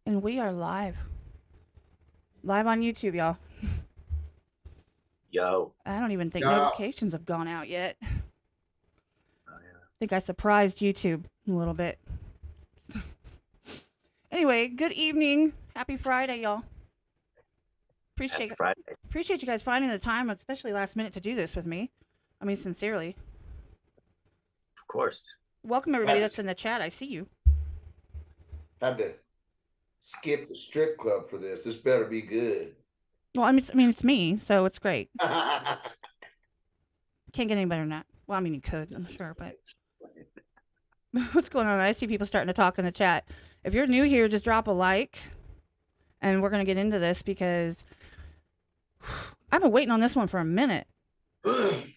And we are live. Live on YouTube, y'all. Yo. I don't even think Yeah. notifications have gone out yet. I Oh, yeah. think I surprised YouTube a little bit. Anyway, good evening. Happy Friday, y'all. Happy Friday. Appreciate you guys finding the time, especially last minute, to do this with me. I mean, sincerely. Of course. Welcome everybody that's in the chat. I see you. Had to skip the strip club for this. This better be good. Well, I mean, it's me, so it's great. Can't get any better than that. Well, I mean, you could, I'm sure, but what's going on? I see people starting to talk in the chat. If you're new here, just drop a like, and we're gonna get into this because I've been waiting on this one for a minute, and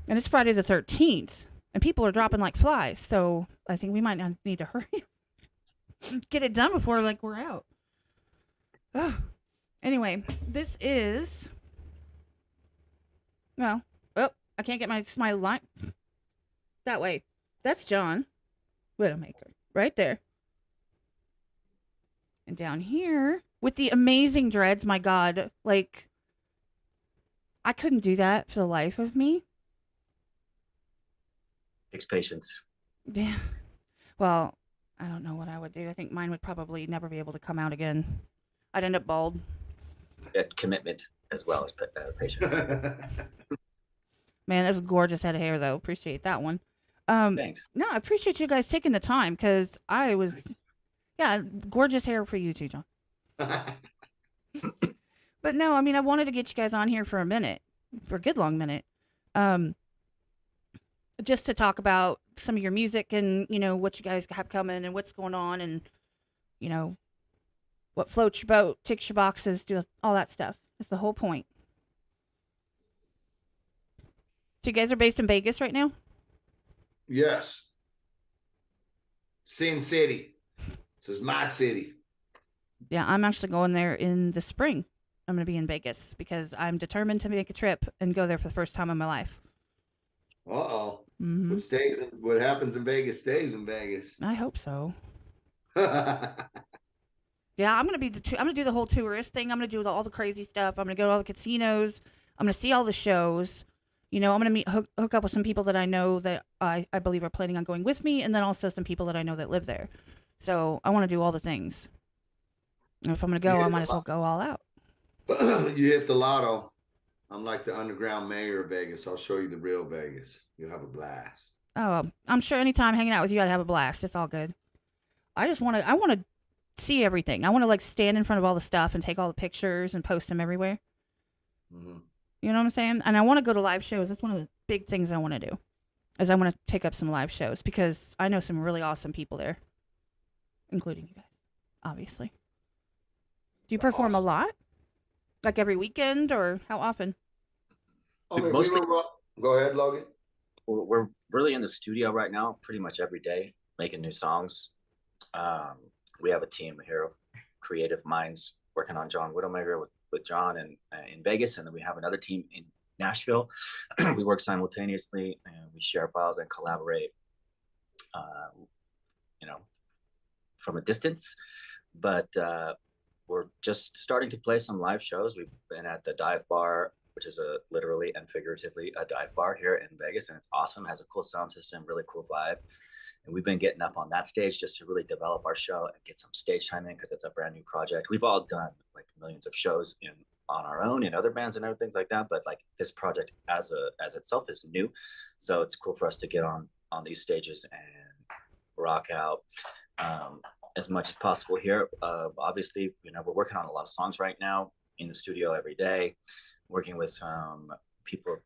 it's Friday the 13th, and people are dropping like flies. So I think we might not need to hurry, get it done before we're out. Ugh. Anyway, this is I can't get my line that way. That's John WidoMakr right there. And down here with the amazing dreads, my God, I couldn't do that for the life of me. Takes patience. Yeah. Well, I don't know what I would do. I think mine would probably never be able to come out again. I'd end up bald. Commitment as well as patience. Man, that's a gorgeous head of hair, though. Appreciate that one. Thanks. No, I appreciate you guys taking the time because gorgeous hair for you too, John. But no, I mean, I wanted to get you guys on here for a good long minute, just to talk about some of your music and, what you guys have coming and what's going on and, what floats your boat, ticks your boxes, all that stuff. That's the whole point. So you guys are based in Vegas right now? Yes. Sin City. This is my city. Yeah, I'm actually going there in the spring. I'm going to be in Vegas because I'm determined to make a trip and go there for the first time in my life. Uh-oh. Mm-hmm. What happens in Vegas stays in Vegas. I hope so. Yeah, I'm gonna do the whole tourist thing. I'm gonna do all the crazy stuff. I'm gonna go to all the casinos. I'm gonna see all the shows. I'm gonna hook up with some people that I know that I believe are planning on going with me, and then also some people that I know that live there. So I want to do all the things. And if I'm gonna go, I might as well go all out. You hit the lotto. I'm like the underground mayor of Vegas. I'll show you the real Vegas. You'll have a blast. Oh, I'm sure anytime hanging out with you, I'd have a blast. It's all good. I want to see everything. I want to stand in front of all the stuff and take all the pictures and post them everywhere. Mm-hmm. You know what I'm saying? And I want to go to live shows. That's one of the big things I want to do. Is I want to pick up some live shows because I know some really awesome people there, including you guys, obviously. Do you perform a lot? Like every weekend or how often? Mostly. Go ahead, Logan. We're really in the studio right now, pretty much every day, making new songs. We have a team here of creative minds working on John WidoMakr with John in Vegas, and then we have another team in Nashville. We work simultaneously, and we share files and collaborate, from a distance. But we're just starting to play some live shows. We've been at the Dive Bar, which is literally and figuratively a dive bar here in Vegas, and it's awesome. It has a cool sound system, really cool vibe. And we've been getting up on that stage just to really develop our show and get some stage time in because it's a brand new project. We've all done millions of shows on our own in other bands and other things like that, but this project as itself is new, so it's cool for us to get on these stages and rock out as much as possible here. Obviously, we're working on a lot of songs right now in the studio every day, working with some people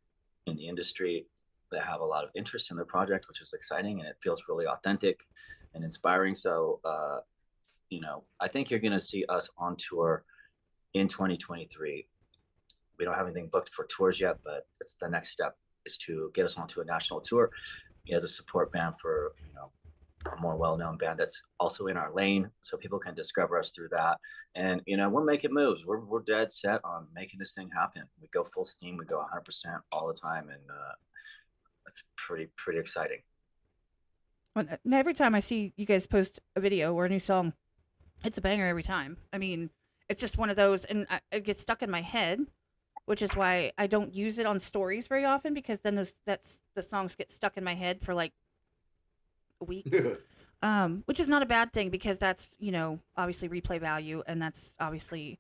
in the industry that have a lot of interest in the project, which is exciting, and it feels really authentic and inspiring. So, I think you're going to see us on tour in 2023. We don't have anything booked for tours yet, but it's the next step is to get us onto a national tour as a support band for, a more well-known band that's also in our lane, so people can discover us through that. And we're making moves. We're dead set on making this thing happen. We go full steam. We go 100% all the time, and it's pretty exciting. Well, every time I see you guys post a video or a new song, It's a banger every time. I mean, it's just one of those, and it gets stuck in my head, which is why I don't use it on stories very often, because then the songs get stuck in my head for like a week. Which is not a bad thing, because that's, obviously replay value, and that's obviously,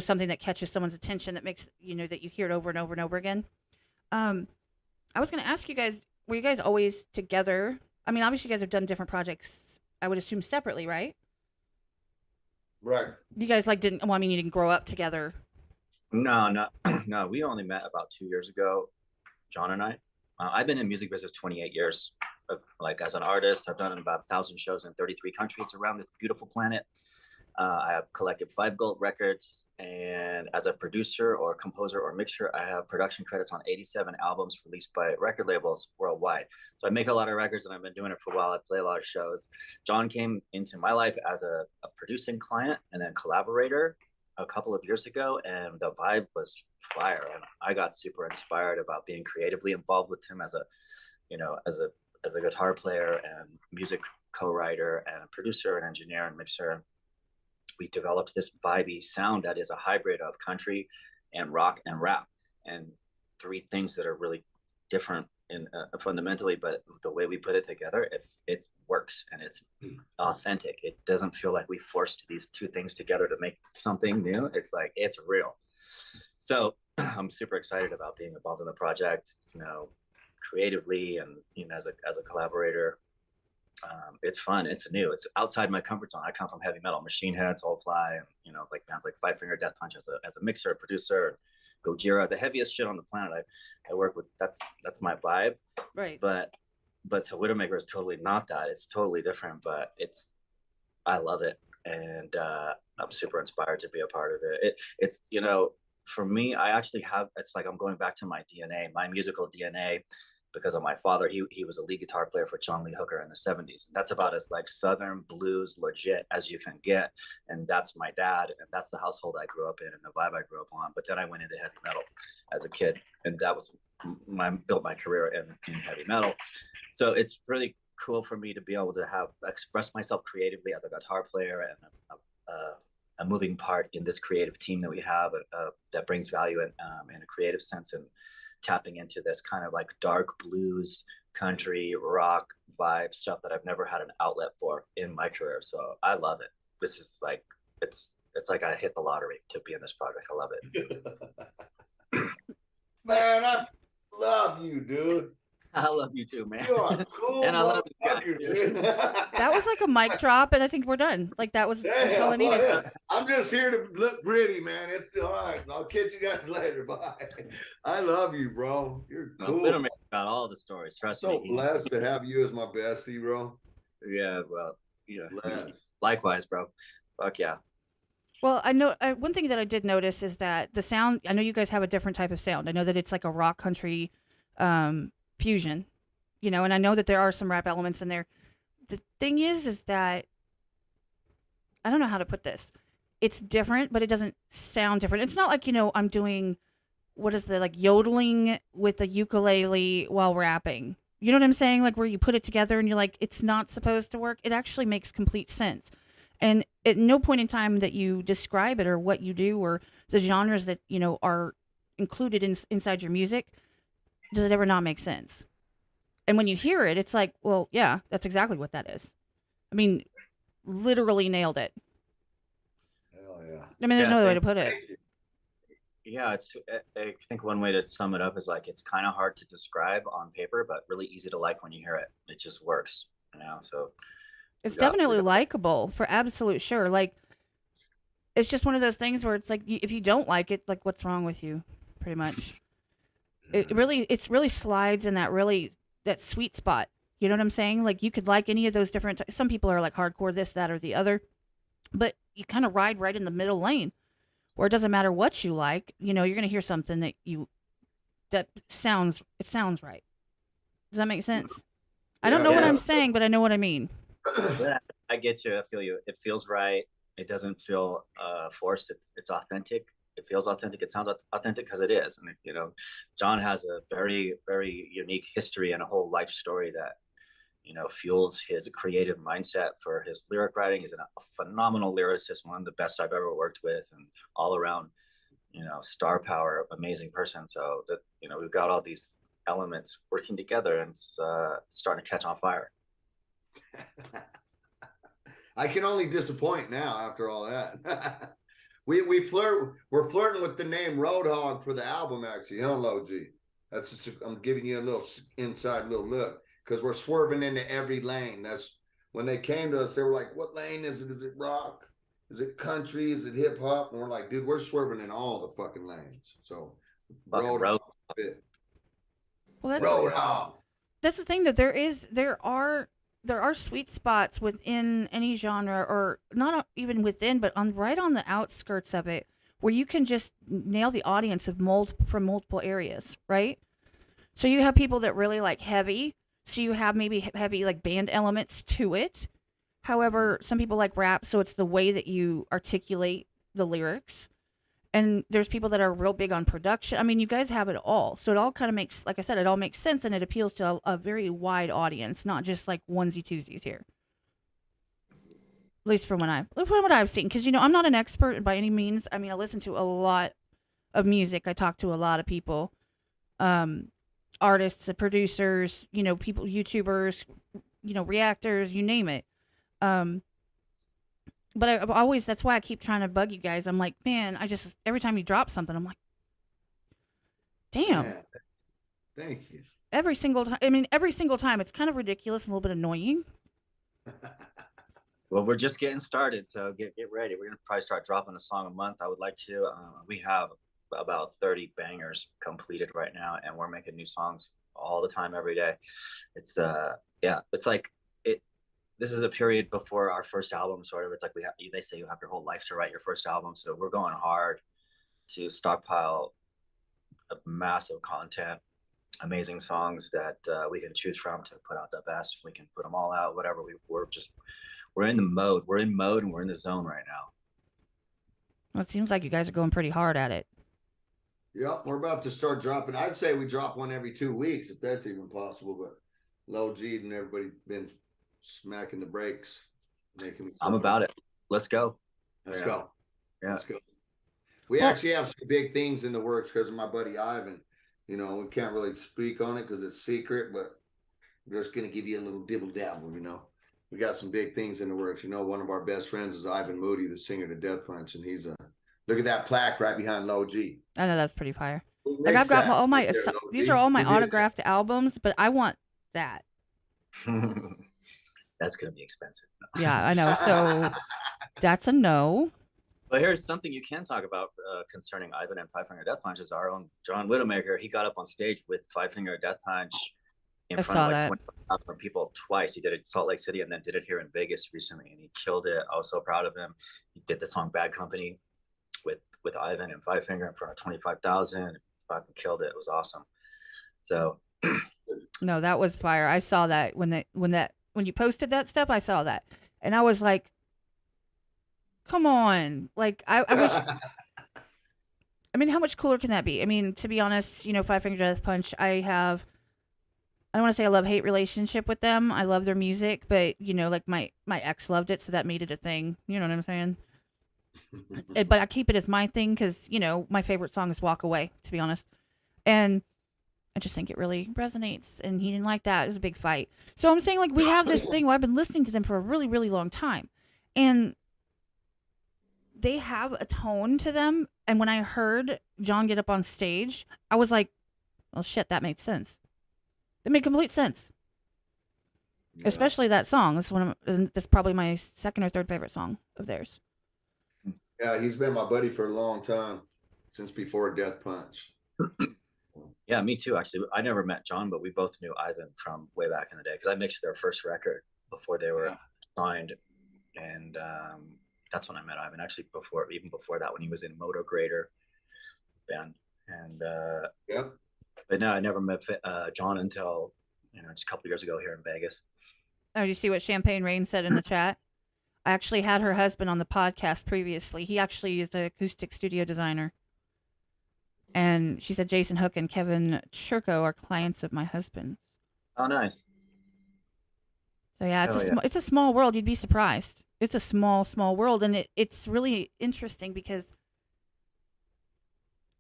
something that catches someone's attention, that makes, that you hear it over and over and over again. I was going to ask you guys, were you guys always together? I mean, obviously you guys have done different projects, I would assume separately, right? Right. You guys well, I mean, you didn't grow up together. No. No, we only met about 2 years ago, John and I. I've been in music business 28 years. Like, as an artist, I've done about 1,000 shows in 33 countries around this beautiful planet. I have collected 5 gold records, and as a producer or composer or mixer, I have production credits on 87 albums released by record labels worldwide. So I make a lot of records, and I've been doing it for a while. I play a lot of shows. John came into my life as a producing client and then collaborator a couple of years ago, and the vibe was fire, and I got super inspired about being creatively involved with him as a guitar player and music co-writer and a producer and engineer and mixer. We developed this vibey sound that is a hybrid of country and rock and rap, and 3 things that are really different in fundamentally, but the way we put it together, it works, and it's authentic. It doesn't feel like we forced these 2 things together to make something new. It's like, it's real. So I'm super excited about being involved in the project, creatively, and as a collaborator. It's fun. It's new. It's outside my comfort zone. I come from heavy metal, Machine Head, Soulfly, and like bands like Five Finger Death Punch as a mixer, producer, Gojira, the heaviest shit on the planet. I work with. That's my vibe. Right. But so WidoMakr is totally not that. It's totally different. But I love it, and I'm super inspired to be a part of it. It's for me, I actually have. It's like I'm going back to my DNA, my musical DNA. Because of my father, he was a lead guitar player for John Lee Hooker in the 70s. And that's about as like Southern blues legit as you can get. And that's my dad, and that's the household I grew up in and the vibe I grew up on. But then I went into heavy metal as a kid, and that was built my career in heavy metal. So it's really cool for me to be able to express myself creatively as a guitar player and a moving part in this creative team that we have that brings value in a creative sense, and tapping into this kind of like dark blues, country, rock vibe stuff that I've never had an outlet for in my career. So I love it. This is like, it's like I hit the lottery to be in this project. I love it. Man, I love you, dude. I love you too, man. You are cool. And I love you guys. That was like a mic drop, and I think we're done. Like, that's all I needed. Yeah. I'm just here to look pretty, man. It's all right. I'll catch you guys later. Bye. I love you, bro. You're cool. WidoMakr got all the stories. Trust me. So blessed to have you as my bestie, bro. Yeah, well, yeah. Blessed. Likewise, bro. Fuck yeah. Well, I know one thing that I did notice is that the sound. I know you guys have a different type of sound. I know that it's like a rock country fusion, and I know that there are some rap elements in there. The thing is that I don't know how to put this. It's different, but it doesn't sound different. It's not like, I'm doing, what is the, like, yodeling with a ukulele while rapping. You know what I'm saying? Like, where you put it together and you're like, it's not supposed to work. It actually makes complete sense. And at no point in time that you describe it or what you do or the genres that, are included inside your music, does it ever not make sense? And when you hear it, it's like, well, yeah, that's exactly what that is. I mean, literally nailed it. Hell yeah. I mean, there's no other way to put it. Yeah, I think one way to sum it up is like, it's kind of hard to describe on paper, but really easy to like when you hear it. It just works, so. It's definitely likable, for absolute sure. Like, it's just one of those things where it's like, if you don't like it, like, what's wrong with you, pretty much. It really slides in that sweet spot. You know what I'm saying? Like, you could like any of those different. Some people are like hardcore this, that, or the other, but you kind of ride right in the middle lane, where it doesn't matter what you like. You're gonna hear something that sounds right. Does that make sense? I don't know what I'm saying, but I know what I mean. Yeah, I get you. I feel you. It feels right. It doesn't feel forced. It's authentic. It feels authentic. It sounds authentic because it is. And John has a very, very unique history and a whole life story that fuels his creative mindset for his lyric writing. He's a phenomenal lyricist, one of the best I've ever worked with, and all around, star power, amazing person. So that, we've got all these elements working together, and it's starting to catch on fire. I can only disappoint now after all that. We're flirting with the name Roadhog for the album, actually, huh, Low G? I'm giving you a little inside little look, because we're swerving into every lane. That's when they came to us, they were like, what lane is it? Is it rock? Is it country? Is it hip hop? And we're like, dude, we're swerving in all the fucking lanes. So Roadhog. Well, that's the thing, that there are sweet spots within any genre, or not even within, but right on the outskirts of it, where you can just nail the audience of from multiple areas, right? So you have people that really like heavy, so you have maybe heavy like band elements to it. However, some people like rap, so it's the way that you articulate the lyrics. And there's people that are real big on production. I mean, you guys have it all. So it all kind of makes, like I said, it all makes sense, and it appeals to a very wide audience, not just like onesie-twosies here. At least from what I've seen. Because, I'm not an expert by any means. I mean, I listen to a lot of music. I talk to a lot of people, artists, producers, people, YouTubers, reactors, you name it. But I've always, that's why I keep trying to bug you guys. I'm like, man, every time you drop something, I'm like, damn. Yeah. Thank you. Every single time, it's kind of ridiculous and a little bit annoying. Well, we're just getting started, so get ready. We're going to probably start dropping a song a month. I would like to. We have about 30 bangers completed right now, and we're making new songs all the time, every day. It's, it's like, this is a period before our first album, sort of. It's like they say you have your whole life to write your first album. So we're going hard to stockpile a massive content, amazing songs that we can choose from to put out the best. We can put them all out, whatever. We're in the mode. We're in mode, and we're in the zone right now. Well, it seems like you guys are going pretty hard at it. Yep, we're about to start dropping. I'd say we drop one every 2 weeks, if that's even possible. But Low G and everybody been smacking the brakes, making me. I'm about it. Let's go. Let's go. Yeah. Let's go. We actually have some big things in the works because of my buddy Ivan. We can't really speak on it because it's secret, but we're just gonna give you a little dibble dabble. We got some big things in the works. One of our best friends is Ivan Moody, the singer to Death Punch, and he's look at that plaque right behind Low G. I know, that's pretty fire. Like, I've got all my these are all my autographed albums, but I want that. That's going to be expensive. Yeah, I know. So that's a no. But here's something you can talk about concerning Ivan and Five Finger Death Punch is our own John WidoMakr. He got up on stage with Five Finger Death Punch in front of like 20,000 people twice. He did it in Salt Lake City and then did it here in Vegas recently, and he killed it. I was so proud of him. He did the song Bad Company with Ivan and Five Finger in front of 25,000. Fucking killed it. It was awesome. So no, that was fire. I saw that when you posted that stuff. I saw that, and I was like, come on. Like, I wish. I mean, how much cooler can that be? I mean, to be honest, Five Finger Death Punch, I don't want to say a love-hate relationship with them. I love their music, but like my ex loved it, so that made it a thing. You know what I'm saying? But I keep it as my thing because my favorite song is Walk Away, to be honest, and I just think it really resonates, and he didn't like that. It was a big fight. So I'm saying, like, we have this thing where I've been listening to them for a really, really long time, and they have a tone to them. And when I heard John get up on stage, I was like, well, shit, that made sense. That made complete sense. Yeah. Especially that song. That's probably my second or third favorite song of theirs. Yeah, he's been my buddy for a long time, since before Death Punch. Yeah, me too, actually. I never met John, but we both knew Ivan from way back in the day because I mixed their first record before they were signed. And that's when I met Ivan, actually, even before that, when he was in Moto Grader band. And but no, I never met John until just a couple years ago here in Vegas. Oh, you see what Champagne Rain said in the chat? I actually had her husband on the podcast previously. He actually is an acoustic studio designer. And she said Jason Hook and Kevin Churko are clients of my husband. Oh, nice. So yeah, Hell yeah. it's a small world. You'd be surprised. It's a small world, and it's really interesting because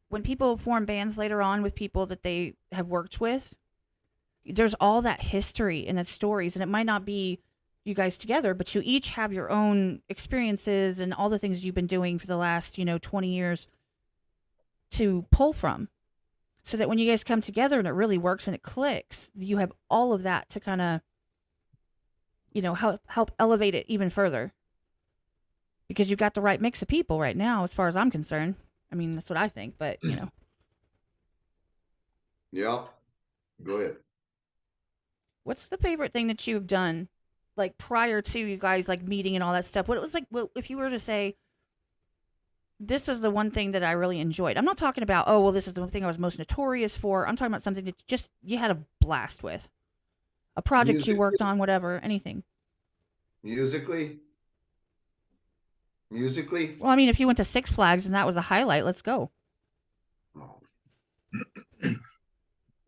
when people form bands later on with people that they have worked with, there's all that history and that stories, and it might not be you guys together, but you each have your own experiences and all the things you've been doing for the last 20 years to pull from, so that when you guys come together and it really works and it clicks, you have all of that to kind of help elevate it even further, because you've got the right mix of people right now as far as I'm concerned. I mean, that's what I think, but Yeah. Go ahead. What's the favorite thing that you've done, like prior to you guys like meeting and all that stuff? What it was like, if you were to say, this was the one thing that I really enjoyed. I'm not talking about, oh, well, this is the thing I was most notorious for. I'm talking about something that just you had a blast with. A project you worked on, whatever, anything. Musically? Well, I mean, if you went to Six Flags and that was a highlight, let's go.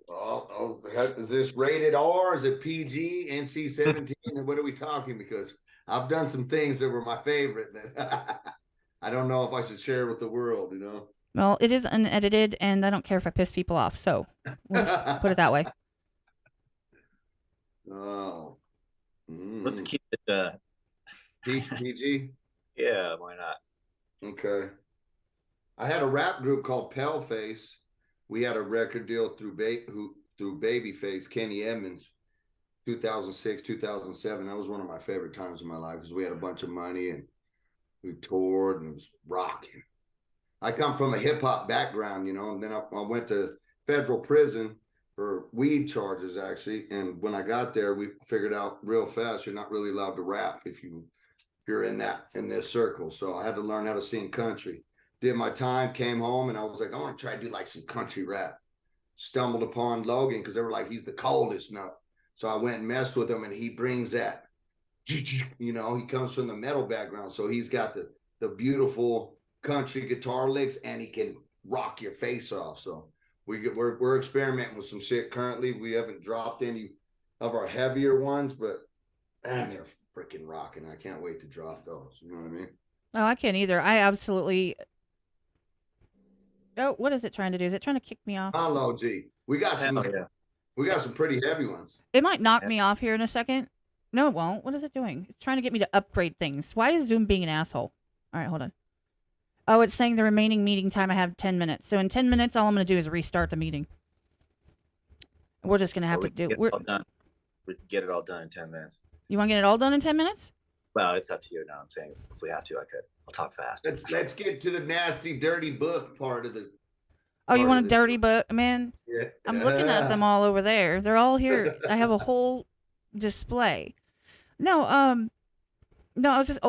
Oh, is this rated R? Is it PG, NC-17? What are we talking? Because I've done some things that were my favorite that I don't know if I should share with the world, Well, it is unedited, and I don't care if I piss people off, so let's put it that way. Oh. Let's keep it PG? Yeah, why not? Okay. I had a rap group called Paleface. We had a record deal through Babyface, Kenny Edmonds, 2006, 2007. That was one of my favorite times in my life because we had a bunch of money and we toured and it was rocking. I come from a hip hop background, and then I went to federal prison for weed charges, actually. And when I got there, we figured out real fast you're not really allowed to rap if you're in this circle. So I had to learn how to sing country. Did my time, came home, and I was like, I want to try to do like some country rap. Stumbled upon Logan because they were like, he's the coldest nut. So I went and messed with him, and he brings that, he comes from the metal background. So he's got the beautiful country guitar licks, and he can rock your face off. So we're experimenting with some shit currently. We haven't dropped any of our heavier ones, but man, they're freaking rocking. I can't wait to drop those. You know what I mean? Oh, I can't either. I absolutely. Oh, what is it trying to do? Is it trying to kick me off? Hello, G. We got some. Yeah. We got some pretty heavy ones. It might knock me off here in a second. No, it won't. What is it doing? It's trying to get me to upgrade things. Why is Zoom being an asshole? All right, hold on. Oh, it's saying the remaining meeting time I have 10 minutes. So in 10 minutes, all I'm going to do is restart the meeting. We're just going to have to do. We can get it all done in 10 minutes. You want to get it all done in 10 minutes? Well, it's up to you now. I'm saying if we have to, I could. I'll talk fast. Let's get to the nasty, dirty book part of the. Oh, you want a dirty book, man? Yeah. I'm looking at them all over there. They're all here. I have a whole display. No, all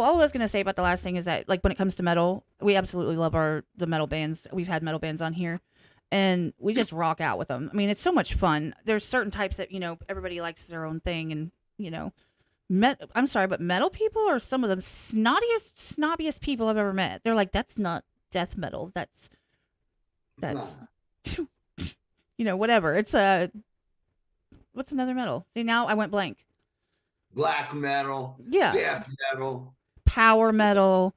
I was gonna say about the last thing is that, like, when it comes to metal, we absolutely love the metal bands. We've had metal bands on here, and we just rock out with them. I mean, it's so much fun. There's certain types that everybody likes their own thing, and I'm sorry, but metal people are some of the snobbiest people I've ever met. They're like, that's not death metal. That's whatever. It's what's another metal? See, now I went blank. Black metal. Yeah. Death metal. Power metal.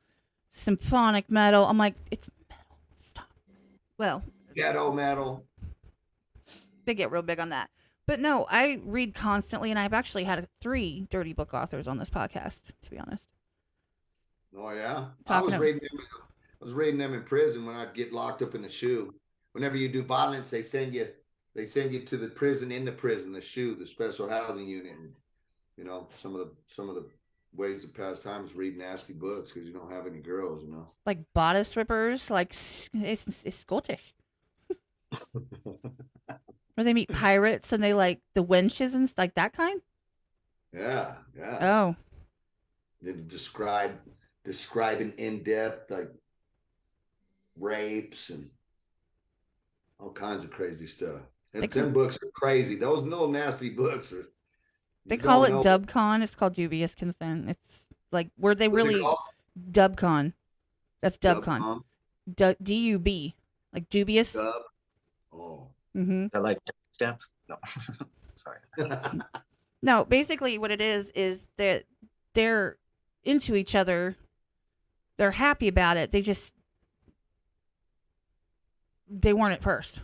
Symphonic metal. I'm like, it's metal. Stop. Well. Ghetto metal. They get real big on that. But no, I read constantly, and I've actually had 3 dirty book authors on this podcast, to be honest. Oh yeah, I was reading them in prison when I'd get locked up in the shoe. Whenever you do violence, they send you to the prison in the prison, the shoe, the special housing unit. And, some of the ways to pass time is read nasty books because you don't have any girls. Like bodice rippers, like it's Scottish. Where they meet pirates and they like the wenches and like that kind? Yeah. Oh. They describing in depth like rapes and all kinds of crazy stuff. And 10 books are crazy. Those little nasty books are. They call it Dubcon. It's called dubious consent. It's like where they really Dubcon. That's Dubcon. D-U-B, like dubious. Dub. Oh. Mm-hmm. I like step. No, sorry. No, basically what it is that they're into each other. They're happy about it. They weren't at first.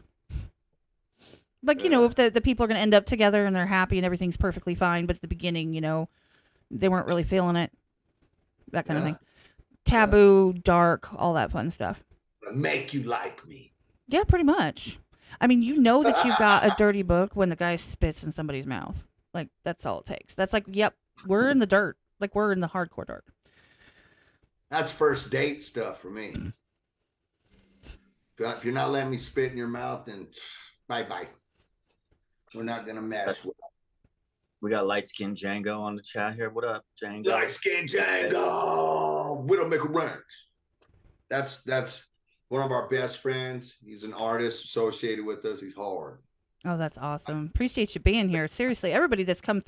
Like, you know, if the people are going to end up together and they're happy and everything's perfectly fine, but at the beginning, you know, they weren't really feeling it. That kind of thing. Taboo, dark, all that fun stuff. Make you like me. Yeah, pretty much. I mean, you know that you've got a dirty book when the guy spits in somebody's mouth. Like, that's all it takes. That's like, yep, we're in the dirt. Like, we're in the hardcore dirt. That's first date stuff for me. If you're not letting me spit in your mouth, then bye-bye. We're not going to mesh with it. We got light skinned Django on the chat here. What up, Django? Light skinned Django. WidoMakr ranks. That's one of our best friends. He's an artist associated with us. He's hard. Oh, that's awesome. Appreciate you being here. Seriously, everybody that's coming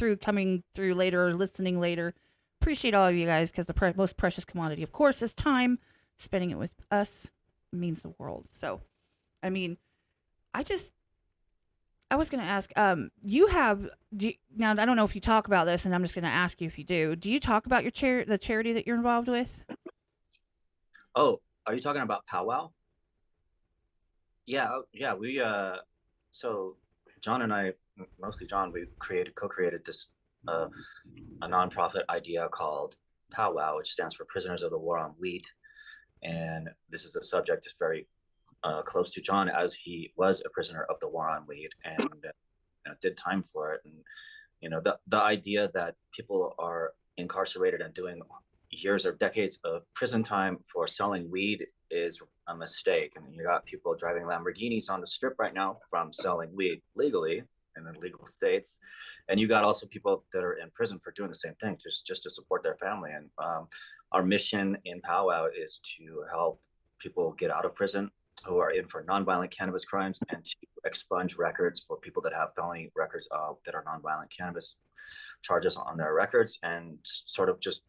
through later or listening later, appreciate all of you guys, because the most precious commodity, of course, is time. Spending it with us means the world. So, I mean, I was going to ask, now, I don't know if you talk about this, and I'm just going to ask you if you do. Do you talk about the charity that you're involved with? Oh, are you talking about Powwow? Yeah, we, so John and I, mostly John, we co-created this, a nonprofit idea called Powwow, which stands for Prisoners of the War on Weed. And this is a subject that's very close to John, as he was a prisoner of the war on weed and did time for it. And, you know, the idea that people are incarcerated and doing years or decades of prison time for selling weed is a mistake. And you got people driving Lamborghinis on the strip right now from selling weed legally in the legal states. And you got also people that are in prison for doing the same thing, just to support their family. And our mission in Powwow is to help people get out of prison who are in for nonviolent cannabis crimes, and to expunge records for people that have felony records that are nonviolent cannabis charges on their records, and sort of just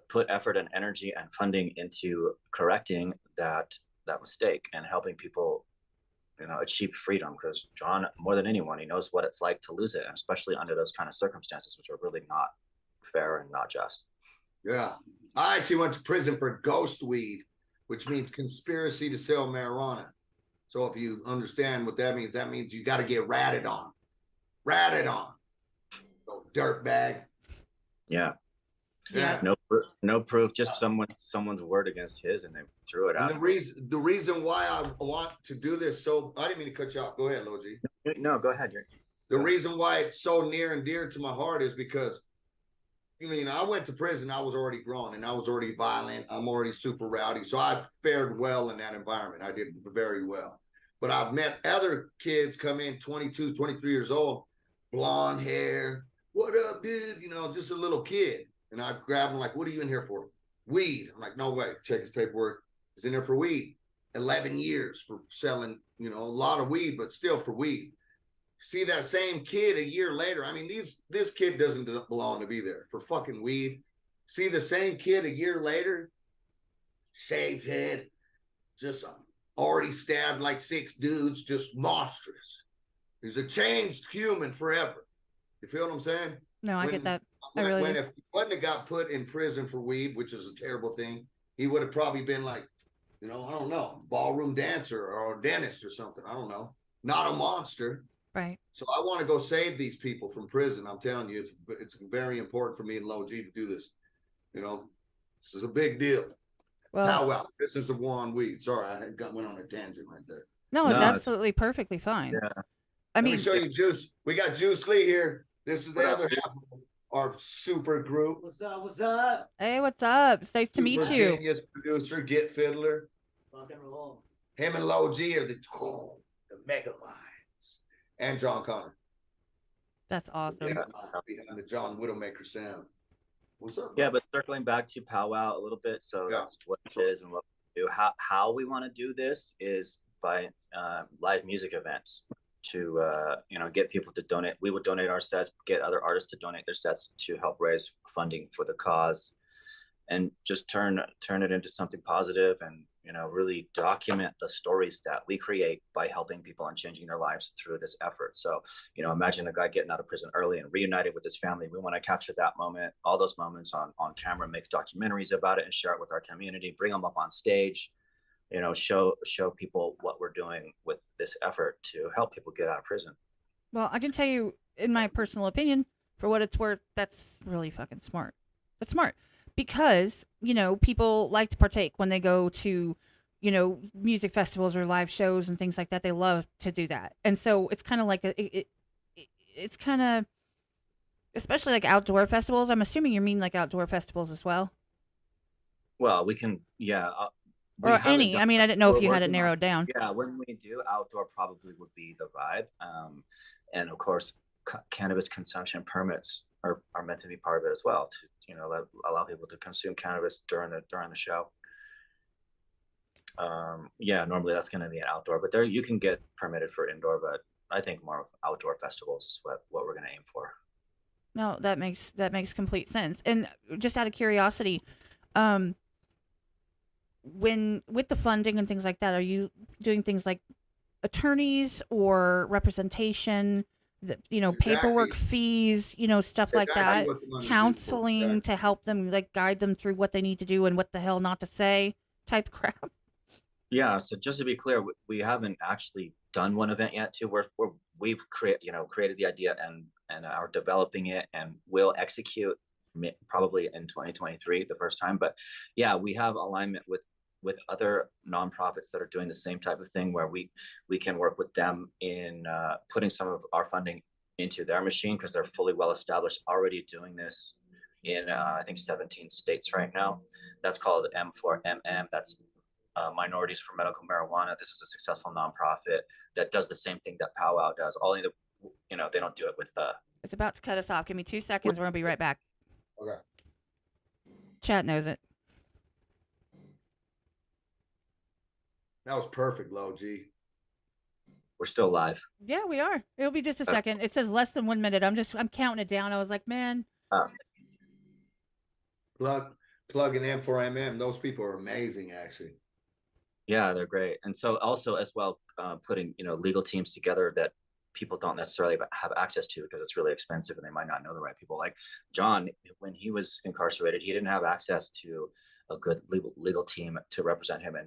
put effort and energy and funding into correcting that mistake and helping people, you know, achieve freedom. Because John, more than anyone, he knows what it's like to lose it, and especially under those kind of circumstances, which are really not fair and not just. Yeah, I actually went to prison for ghost weed, which means conspiracy to sell marijuana. So if you understand what that means you got to get ratted on. So, dirt bag. Yeah. No proof, just someone's word against his, and they threw it out. And the reason why I want to do this, so I didn't mean to cut you off. Go ahead, Logie. No, go ahead. The reason why it's so near and dear to my heart is because, I mean, I went to prison. I was already grown and I was already violent. I'm already super rowdy. So I fared well in that environment. I did very well. But I've met other kids come in 22, 23 years old, blonde hair. What up, dude? You know, just a little kid. And I grab him like, what are you in here for? Weed. I'm like, no way. Check his paperwork. He's in there for weed. 11 years for selling, you know, a lot of weed, but still for weed. See that same kid a year later. I mean, this kid doesn't belong to be there for fucking weed. See the same kid a year later, shaved head, just already stabbed like 6 dudes, just monstrous. He's a changed human forever. You feel what I'm saying? No, I get that. If he wouldn't have got put in prison for weed, which is a terrible thing, he would have probably been like, you know, I don't know, ballroom dancer or a dentist or something. I don't know. Not a monster. Right. So I want to go save these people from prison. I'm telling you, it's very important for me and Low G to do this. You know, this is a big deal. Well, this is the war on weed. Sorry, I went on a tangent right there. No, it's absolutely perfectly fine. Yeah. Let me show you Juice. We got Juice Lee here. This is the other half of our super group. What's up? What's up? Hey, what's up? It's nice to meet you. Genius producer, Get Fiddler. Rock and roll. Him and Low G are the mega minds. And John Connor. That's awesome. Yeah, behind the John WidoMakr sound. What's up? Yeah, but circling back to Powwow a little bit, so that's what it is and what we do. How we want to do this is by live music events to you know, get people to donate. We would donate our sets, get other artists to donate their sets to help raise funding for the cause. and just turn it into something positive, and really document the stories that we create by helping people and changing their lives through this effort. So imagine a guy getting out of prison early and reunited with his family. We want to capture that moment, all those moments on camera, make documentaries about it and share it with our community, bring them up on stage, show people what we're doing with this effort to help people get out of prison. Well, I can tell you, in my personal opinion, for what it's worth, that's really fucking smart. That's smart because, people like to partake when they go to, music festivals or live shows and things like that. They love to do that. And so it's kind of like, it's kind of, especially like outdoor festivals. I'm assuming you mean like outdoor festivals as well. Well, we can, yeah. Or any. I mean, I didn't know if you had it narrowed down. Yeah, when we do, outdoor probably would be the vibe. And of course, cannabis consumption permits are meant to be part of it as well, to allow people to consume cannabis during the show. Yeah, normally that's going to be an outdoor, but there you can get permitted for indoor, but I think more of outdoor festivals is what we're going to aim for. No, that makes complete sense. And just out of curiosity, when with the funding and things like that, are you doing things like attorneys or representation, paperwork fees, stuff like that, counseling to help them, like guide them through what they need to do and what the hell not to say type crap? Yeah, so just to be clear, we haven't actually done one event yet too. We've created the idea and are developing it, and will execute probably in 2023 the first time. But yeah, we have alignment with other nonprofits that are doing the same type of thing, where we can work with them in putting some of our funding into their machine, because they're fully well established, already doing this in I think 17 states right now. That's called M4MM. That's Minorities for Medical Marijuana. This is a successful nonprofit that does the same thing that Powwow does. Only they don't do it with It's about to cut us off. Give me 2 seconds. We're gonna be right back. Okay. Chat knows it. That was perfect, Low G. We're still live. Yeah, we are. It'll be just a second. It says less than 1 minute. I'm counting it down. I was like, man. Plug in M4MM. Those people are amazing, actually. Yeah, they're great. And so also as well, putting legal teams together that people don't necessarily have access to, because it's really expensive and they might not know the right people. Like John, when he was incarcerated, he didn't have access to a good legal team to represent him. And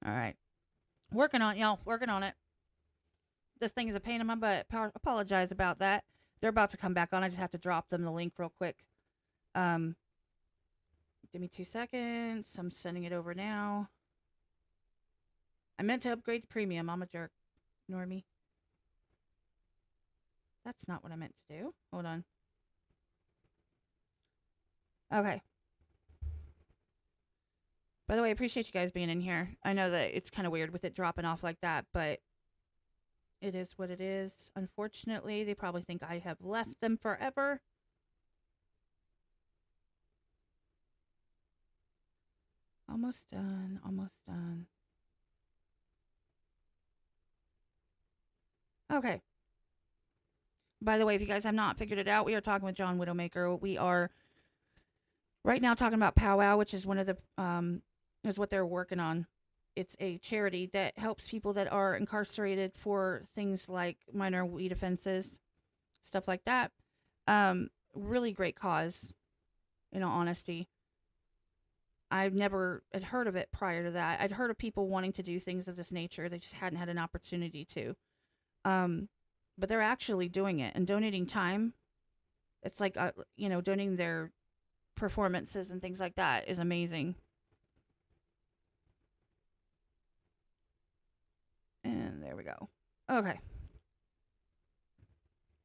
All right. Working on it, y'all. Working on it. This thing is a pain in my butt. Apologize about that. They're about to come back on. I just have to drop them the link real quick. Give me 2 seconds. I'm sending it over now. I meant to upgrade to premium. I'm a jerk. Ignore me. That's not what I meant to do. Hold on. Okay. By the way, I appreciate you guys being in here. I know that it's kind of weird with it dropping off like that, but it is what it is. Unfortunately, they probably think I have left them forever. Almost done. Almost done. Okay. By the way, if you guys have not figured it out, we are talking with John WidoMakr. We are right now talking about Powwow, which is one of the is what they're working on. It's a charity that helps people that are incarcerated for things like minor weed offenses, stuff like that. Really great cause, in all honesty. I've never had heard of it prior to that. I'd heard of people wanting to do things of this nature. They just hadn't had an opportunity to. But they're actually doing it and donating time. It's like, donating their performances and things like that is amazing. And there we go. Okay.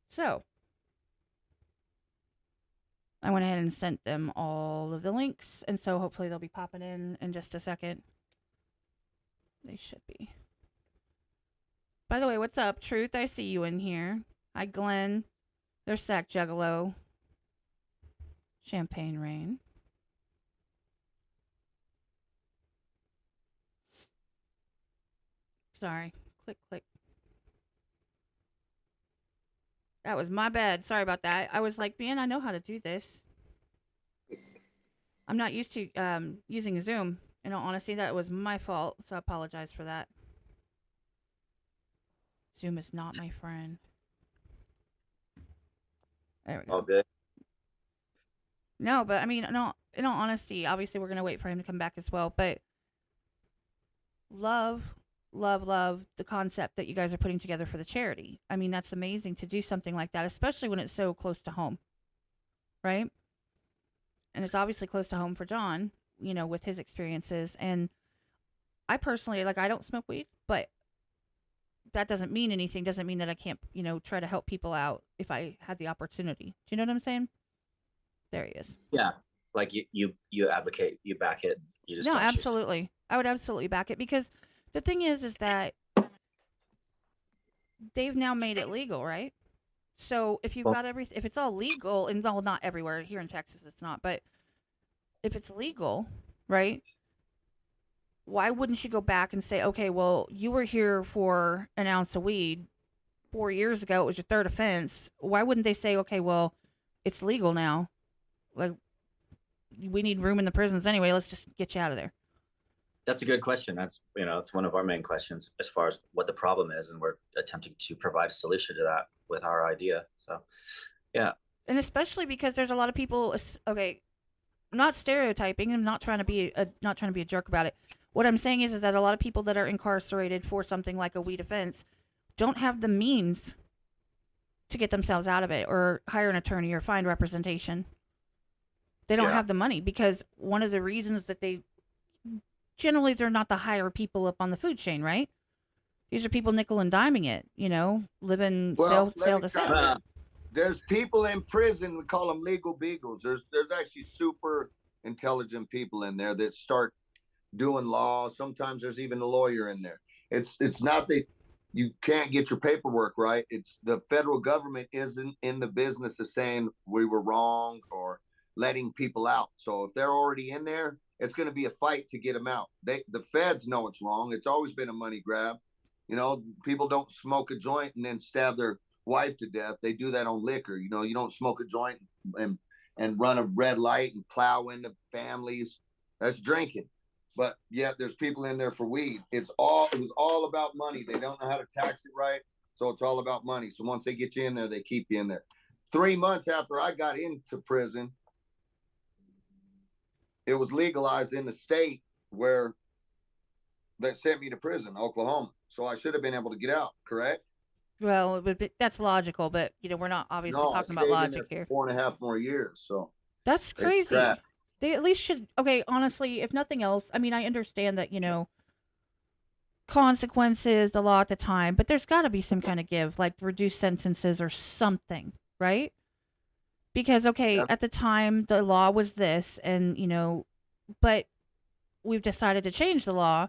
So, I went ahead and sent them all of the links, and so hopefully they'll be popping in just a second. They should be. By the way, what's up, Truth? I see you in here. Hi, Glenn. There's Sack Juggalo. Champagne Rain. Sorry. Click, click. That was my bad. Sorry about that. I was like, man, I know how to do this. I'm not used to using Zoom. In all honesty, that was my fault, so I apologize for that. Zoom is not my friend. There we go. All good. No, but I mean, in all honesty, obviously we're gonna wait for him to come back as well. But love the concept that you guys are putting together for the charity. I mean, that's amazing to do something like that, especially when it's so close to home, right? And it's obviously close to home for John, you know, with his experiences. And I personally, like, I don't smoke weed, but that doesn't mean anything. Doesn't mean that I can't, you know, try to help people out if I had the opportunity. Do you know what I'm saying? There he is. Yeah, like you advocate, you back it. You just No, don't choose. absolutely. I would absolutely back it, because the thing is that they've now made it legal, right? So if you've got everything, if it's all legal, and well, not everywhere here in Texas, it's not, but if it's legal, right? Why wouldn't you go back and say, okay, well, you were here for an ounce of weed 4 years ago. It was your third offense. Why wouldn't they say, okay, well, it's legal now. Like, we need room in the prisons anyway. Let's just get you out of there. That's a good question. That's, you know, it's one of our main questions as far as what the problem is, and we're attempting to provide a solution to that with our idea. So, yeah. And especially because there's a lot of people. Okay, I'm not stereotyping. I'm not trying to be a jerk about it. What I'm saying is that a lot of people that are incarcerated for something like a weed offense don't have the means to get themselves out of it, or hire an attorney, or find representation. They don't have the money, because one of the reasons that they're not the higher people up on the food chain, right? These are people nickel and diming it, you know, living sale to sale. There's people in prison, we call them legal beagles. There's actually super intelligent people in there that start doing law. Sometimes there's even a lawyer in there. It's not that you can't get your paperwork right. It's the federal government isn't in the business of saying we were wrong or letting people out. So if they're already in there, it's going to be a fight to get them out. The feds know it's wrong. It's always been a money grab. You know, people don't smoke a joint and then stab their wife to death. They do that on liquor. You know, you don't smoke a joint and run a red light and plow into families. That's drinking. But yet there's people in there for weed. It was all about money. They don't know how to tax it right. So it's all about money. So once they get you in there, they keep you in there. 3 months after I got into prison, it was legalized in the state where that sent me to prison, Oklahoma. So I should have been able to get out, correct? Well, that's logical, but you know, we're not obviously talking about logic here. 4.5 more years, so that's crazy. They at least should. Okay, honestly, if nothing else, I mean, I understand that, you know, consequences, the law at the time, but there's got to be some kind of give, like reduced sentences or something, right? Because, okay, at the time, the law was this, and, you know, but we've decided to change the law.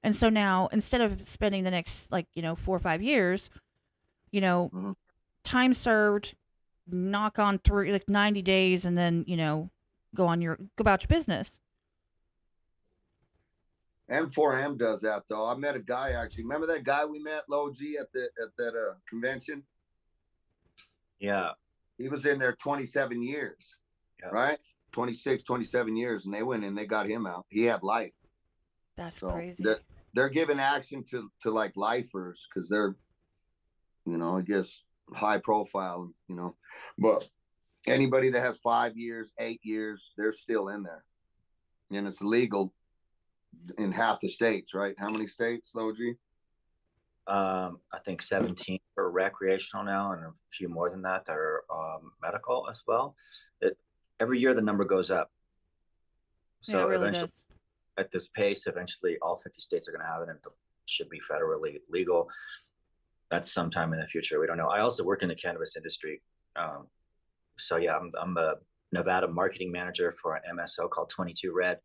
And so now, instead of spending the next, like, you know, 4 or 5 years, you know, time served, knock on through, like, 90 days, and then, you know, go about your business. M4M does that, though. I met a guy, actually. Remember that guy we met, Low G, at that convention? Yeah. He was in there 27 years, right? 26, 27 years, and they went in, they got him out. He had life. That's crazy. They're giving action to like lifers because they're, you know, I guess high profile, you know. But anybody that has 5 years, 8 years, they're still in there. And it's legal in half the states, right? How many states, Low G? I think 17 for recreational now, and a few more than that are medical as well. Every year the number goes up. So it really eventually, does. at this pace, eventually all 50 states are going to have it, and it should be federally legal. That's sometime in the future. We don't know. I also work in the cannabis industry. So yeah, I'm Nevada marketing manager for an MSO called 22 Red,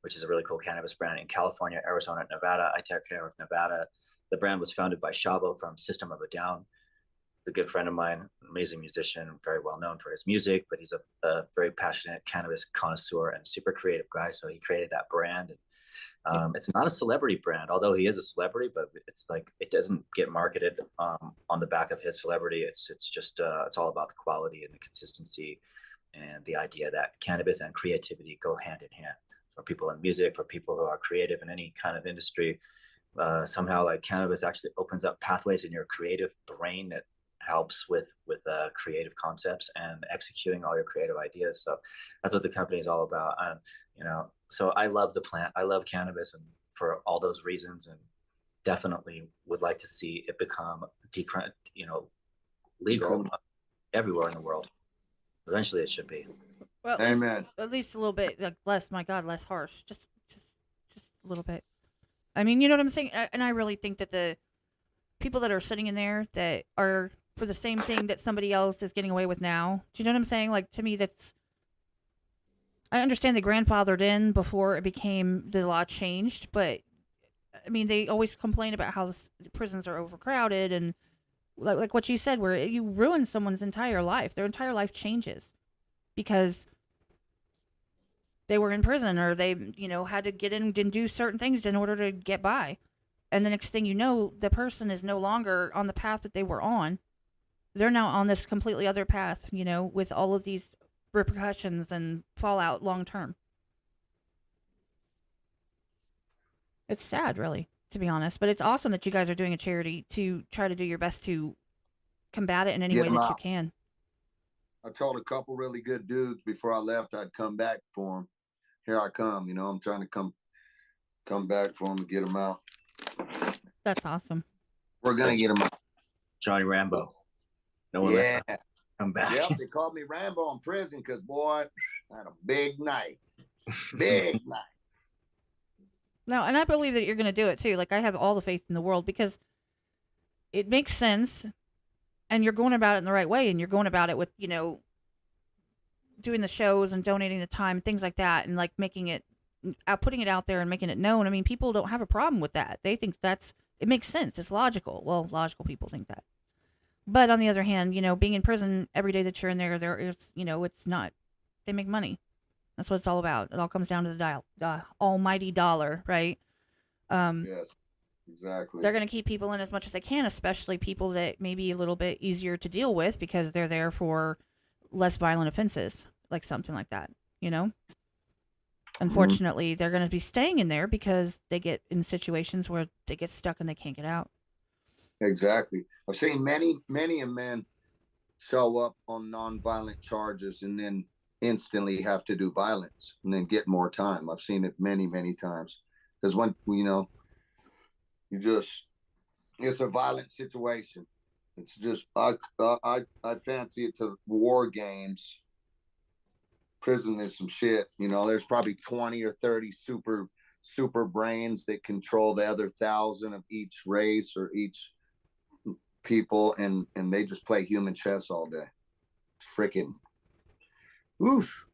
which is a really cool cannabis brand in California, Arizona, Nevada. I take care of Nevada. The brand was founded by Shavo from System of a Down. He's a good friend of mine, amazing musician, very well known for his music, but he's a very passionate cannabis connoisseur and super creative guy. So he created that brand. And it's not a celebrity brand, although he is a celebrity, but it's like, it doesn't get marketed on the back of his celebrity. It's just, it's all about the quality and the consistency and the idea that cannabis and creativity go hand in hand. For people in music, for people who are creative in any kind of industry, somehow like cannabis actually opens up pathways in your creative brain that helps with creative concepts and executing all your creative ideas. So that's what the company is all about. You know, so I love the plant, I love cannabis, and for all those reasons, and definitely would like to see it become legal everywhere in the world. Eventually it should be. Well, Amen. At least a little bit, like less. My God, less harsh. Just a little bit. I mean, you know what I'm saying? And I really think that the people that are sitting in there that are for the same thing that somebody else is getting away with now. Do you know what I'm saying? Like, to me, that's. I understand they grandfathered in before it became the law changed, but I mean, they always complain about how the prisons are overcrowded and like what you said, where you ruin someone's entire life. Their entire life changes because they were in prison or they, had to get in and do certain things in order to get by. And the next thing you know, the person is no longer on the path that they were on. They're now on this completely other path, with all of these repercussions and fallout long term. It's sad, really, to be honest. But it's awesome that you guys are doing a charity to try to do your best to combat it in any way that you can. I told a couple really good dudes before I left I'd come back for them. Here I come. I'm trying to come back for them and get them out. That's awesome. We're gonna get them out. Johnny Rambo. No one left. Come back. Yep, they called me Rambo in prison because, boy, I had a big knife. Big knife. No, and I believe that you're going to do it too. Like, I have all the faith in the world because it makes sense and you're going about it in the right way, and you're going about it with, doing the shows and donating the time, things like that, and like putting it out there and making it known. I mean, people don't have a problem with that. They think it makes sense. It's logical. Well, logical people think that. But on the other hand, being in prison every day that you're in there is, it's not, they make money. That's what it's all about. It all comes down to the almighty dollar, right? Yes, exactly. They're going to keep people in as much as they can, especially people that may be a little bit easier to deal with because they're there for less violent offenses, like something like that, Unfortunately, they're going to be staying in there because they get in situations where they get stuck and they can't get out. Exactly. I've seen many men show up on nonviolent charges and then instantly have to do violence and then get more time. I've seen it many times because when it's a violent situation. It's just I fancy it to war games. Prison is some shit. There's probably 20 or 30 super brains that control the other 1,000 of each race or each people, and they just play human chess all day. Freaking oof.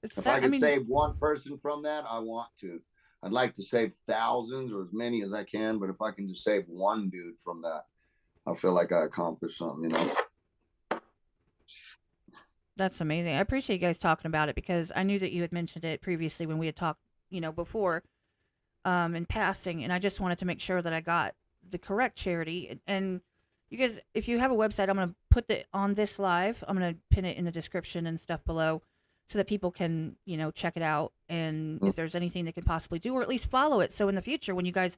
If I could save one person from that, I want to. I'd like to save thousands or as many as I can, but if I can just save one dude from that, I feel like I accomplished something, That's amazing. I appreciate you guys talking about it because I knew that you had mentioned it previously when we had talked, before, in passing, and I just wanted to make sure that I got the correct charity. And you guys, if you have a website, I'm going to put it on this live. I'm going to pin it in the description and stuff below so that people can, check it out. And if there's anything they can possibly do, or at least follow it. So in the future, when you guys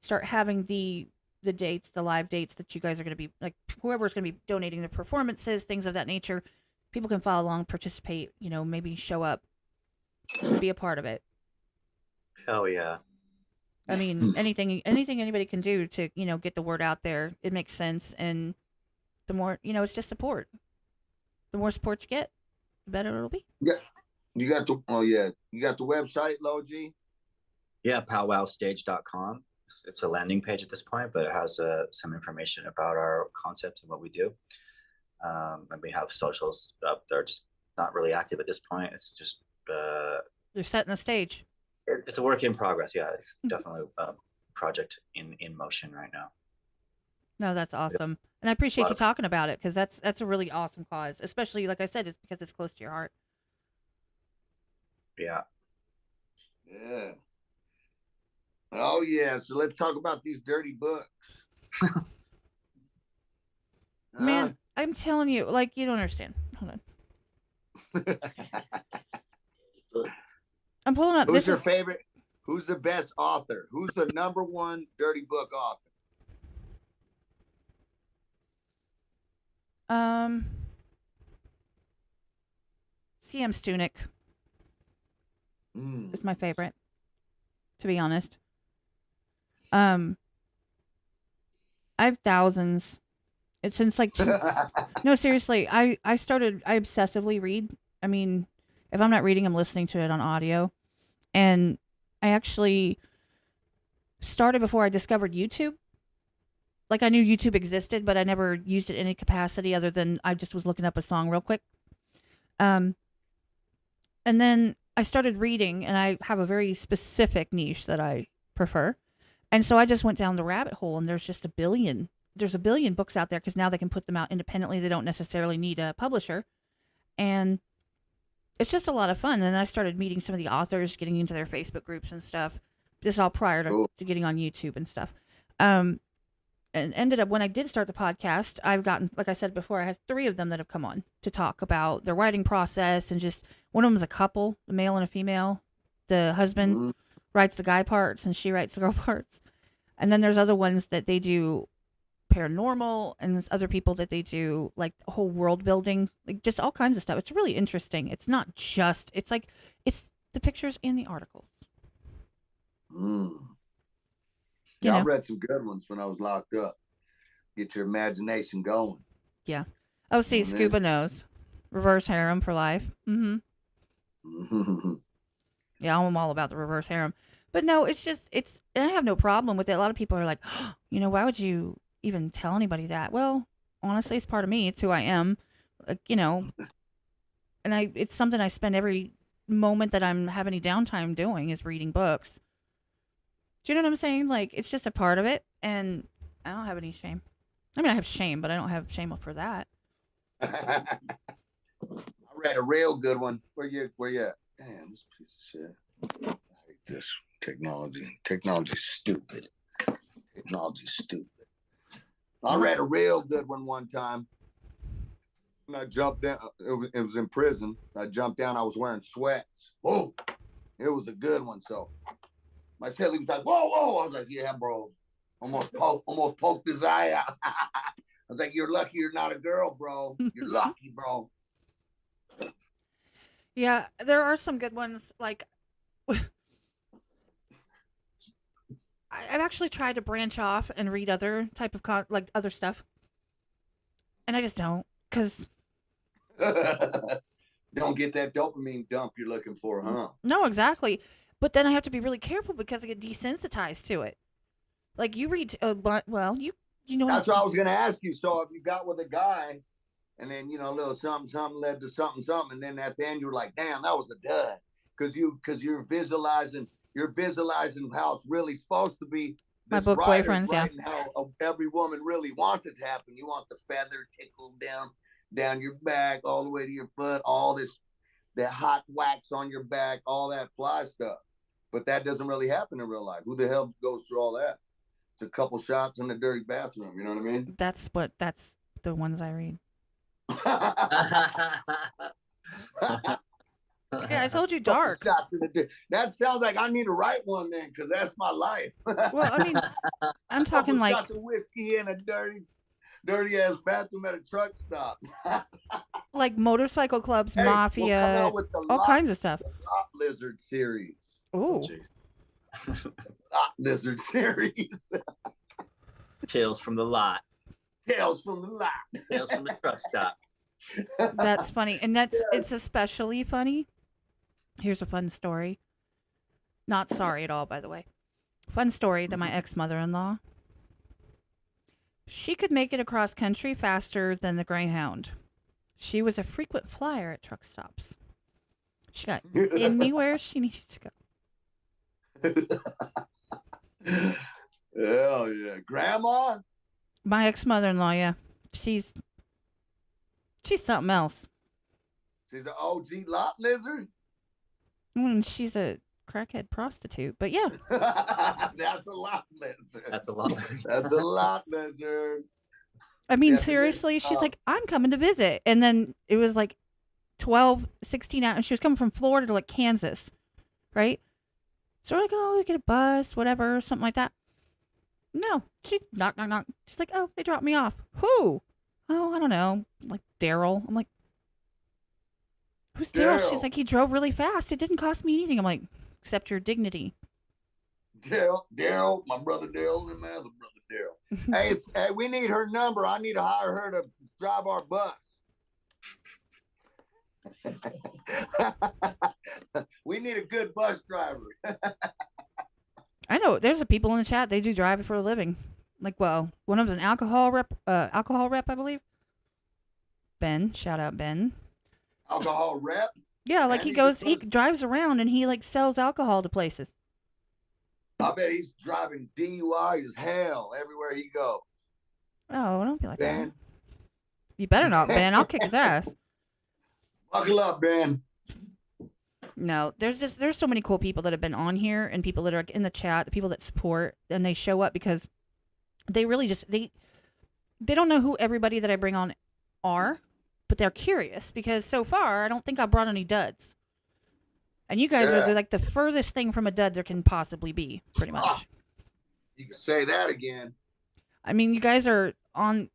start having the dates, the live dates that you guys are going to be, like, whoever's going to be donating the performances, things of that nature, people can follow along, participate, maybe show up and be a part of it. Hell yeah. I mean, anything anybody can do to, get the word out there, it makes sense. And the more, it's just support. The more support you get, the better it'll be. Yeah. You got the website, Logie? Yeah, powwowstage.com. It's a landing page at this point, but it has some information about our concept and what we do. And we have socials up there. Just not really active at this point. It's just You're setting the stage. it's a work in progress. Yeah, it's definitely a project in motion right now. No, that's awesome. And I appreciate you talking about it because that's a really awesome cause, especially like I said, it's because it's close to your heart. Yeah. Yeah. Oh yeah. So let's talk about these dirty books. Man, I'm telling you, like you don't understand. Hold on. I'm pulling up. Who's your favorite? Who's the best author? Who's the #1 dirty book author? C.M. Stunick is my favorite, to be honest. I have thousands. It's since like no, seriously. I obsessively read. I mean, if I'm not reading, I'm listening to it on audio. And I actually started before I discovered YouTube. Like I knew YouTube existed, but I never used it in any capacity other than I just was looking up a song real quick. And then I started reading, and I have a very specific niche that I prefer. And so I just went down the rabbit hole, and there's just a billion books out there because now they can put them out independently. They don't necessarily need a publisher. And it's just a lot of fun. And I started meeting some of the authors, getting into their Facebook groups and stuff. This is all prior to getting on YouTube and stuff. And ended up, when I did start the podcast, I've gotten, like I said before, I have 3 of them that have come on to talk about their writing process. And just, one of them is a couple, a male and a female. The husband writes the guy parts and she writes the girl parts. And then there's other ones that they do paranormal, and there's other people that they do like whole world building, like just all kinds of stuff. It's really interesting. It's not just, it's like, it's the pictures and the articles. Yeah, I read some good ones when I was locked up. Get your imagination going. Yeah. Oh, see, Scuba knows. Reverse harem for life. Yeah, I'm all about the reverse harem. But no, it's just, and I have no problem with it. A lot of people are like, oh, why would you even tell anybody that? Well, honestly, it's part of me. It's who I am. Like, and it's something I spend every moment that I'm having any downtime doing is reading books. Do you know what I'm saying? Like, it's just a part of it, and I don't have any shame. I mean, I have shame, but I don't have shame for that. I read a real good one. Where you at? Damn, this piece of shit. I hate this technology. Technology's stupid. I read a real good one time. And I jumped down. It was in prison. I jumped down. I was wearing sweats. Whoa. It was a good one. So my cellie was like, whoa. I was like, yeah, bro. Almost poked his eye out. I was like, you're lucky you're not a girl, bro. You're lucky, bro. Yeah, there are some good ones. Like, I've actually tried to branch off and read other type of like other stuff, and I just don't, because don't get that dopamine dump you're looking for, huh? No, exactly. But then I have to be really careful because I get desensitized to it. Like you read, well, you know. That's what I was gonna ask you. So if you got with a guy, and then a little something led to something, and then at the end you're like, damn, that was a dud, because you're visualizing how it's really supposed to be. My book boyfriends, yeah. How every woman really wants it to happen. You want the feather tickled down your back, all the way to your foot, all that hot wax on your back, all that fly stuff. But that doesn't really happen in real life. Who the hell goes through all that? It's a couple shots in the dirty bathroom. You know what I mean? That's the ones I read. Yeah, I told you dark. Shots in that sounds like I need to write one then, because that's my life. Well, I mean, I'm talking like shots of whiskey in a dirty ass bathroom at a truck stop. Like motorcycle clubs, mafia, all kinds of stuff. Lot Lizard series. Ooh. Lot Lizard series. Tales from the lot. Tales from the truck stop. That's funny. And it's especially funny. Here's a fun story. Not sorry at all, by the way. Fun story that my ex-mother-in-law, she could make it across country faster than the Greyhound. She was a frequent flyer at truck stops. She got anywhere she needed to go. Hell yeah. Grandma? My ex-mother-in-law, yeah. She's something else. She's an OG lot lizard? I mean, she's a crackhead prostitute, but yeah. That's a lot lizard. That's a lot. That's a lot lizard. I mean, Yeah, seriously, she's oh. like, I'm coming to visit. And then it was like 12, 16 hours. And she was coming from Florida to like Kansas, right? So we're like, oh, we get a bus, whatever, something like that. No, she knock. She's like, oh, they dropped me off. Who? Oh, I don't know. Like Daryl. I'm like, who's Daryl? She's like, he drove really fast. It didn't cost me anything. I'm like, except your dignity. Daryl, my brother Daryl, and my other brother Daryl. Hey, we need her number. I need to hire her to drive our bus. We need a good bus driver. I know there's people in the chat. They do drive it for a living. Like, well, one of them's an alcohol rep, I believe. Ben, shout out Ben. Alcohol rep? Yeah, like he drives around and he like sells alcohol to places. I bet he's driving DUI as hell everywhere he goes. Oh, don't be like Ben. that. You better not, Ben. I'll kick his ass. Buckle up, Ben. No, there's so many cool people that have been on here and people that are in the chat, the people that support, and they show up because they really just they don't know who everybody that I bring on are, but they're curious because so far I don't think I brought any duds. And you guys are like the furthest thing from a dud there can possibly be, pretty much. You can say that again. I mean, you guys are on,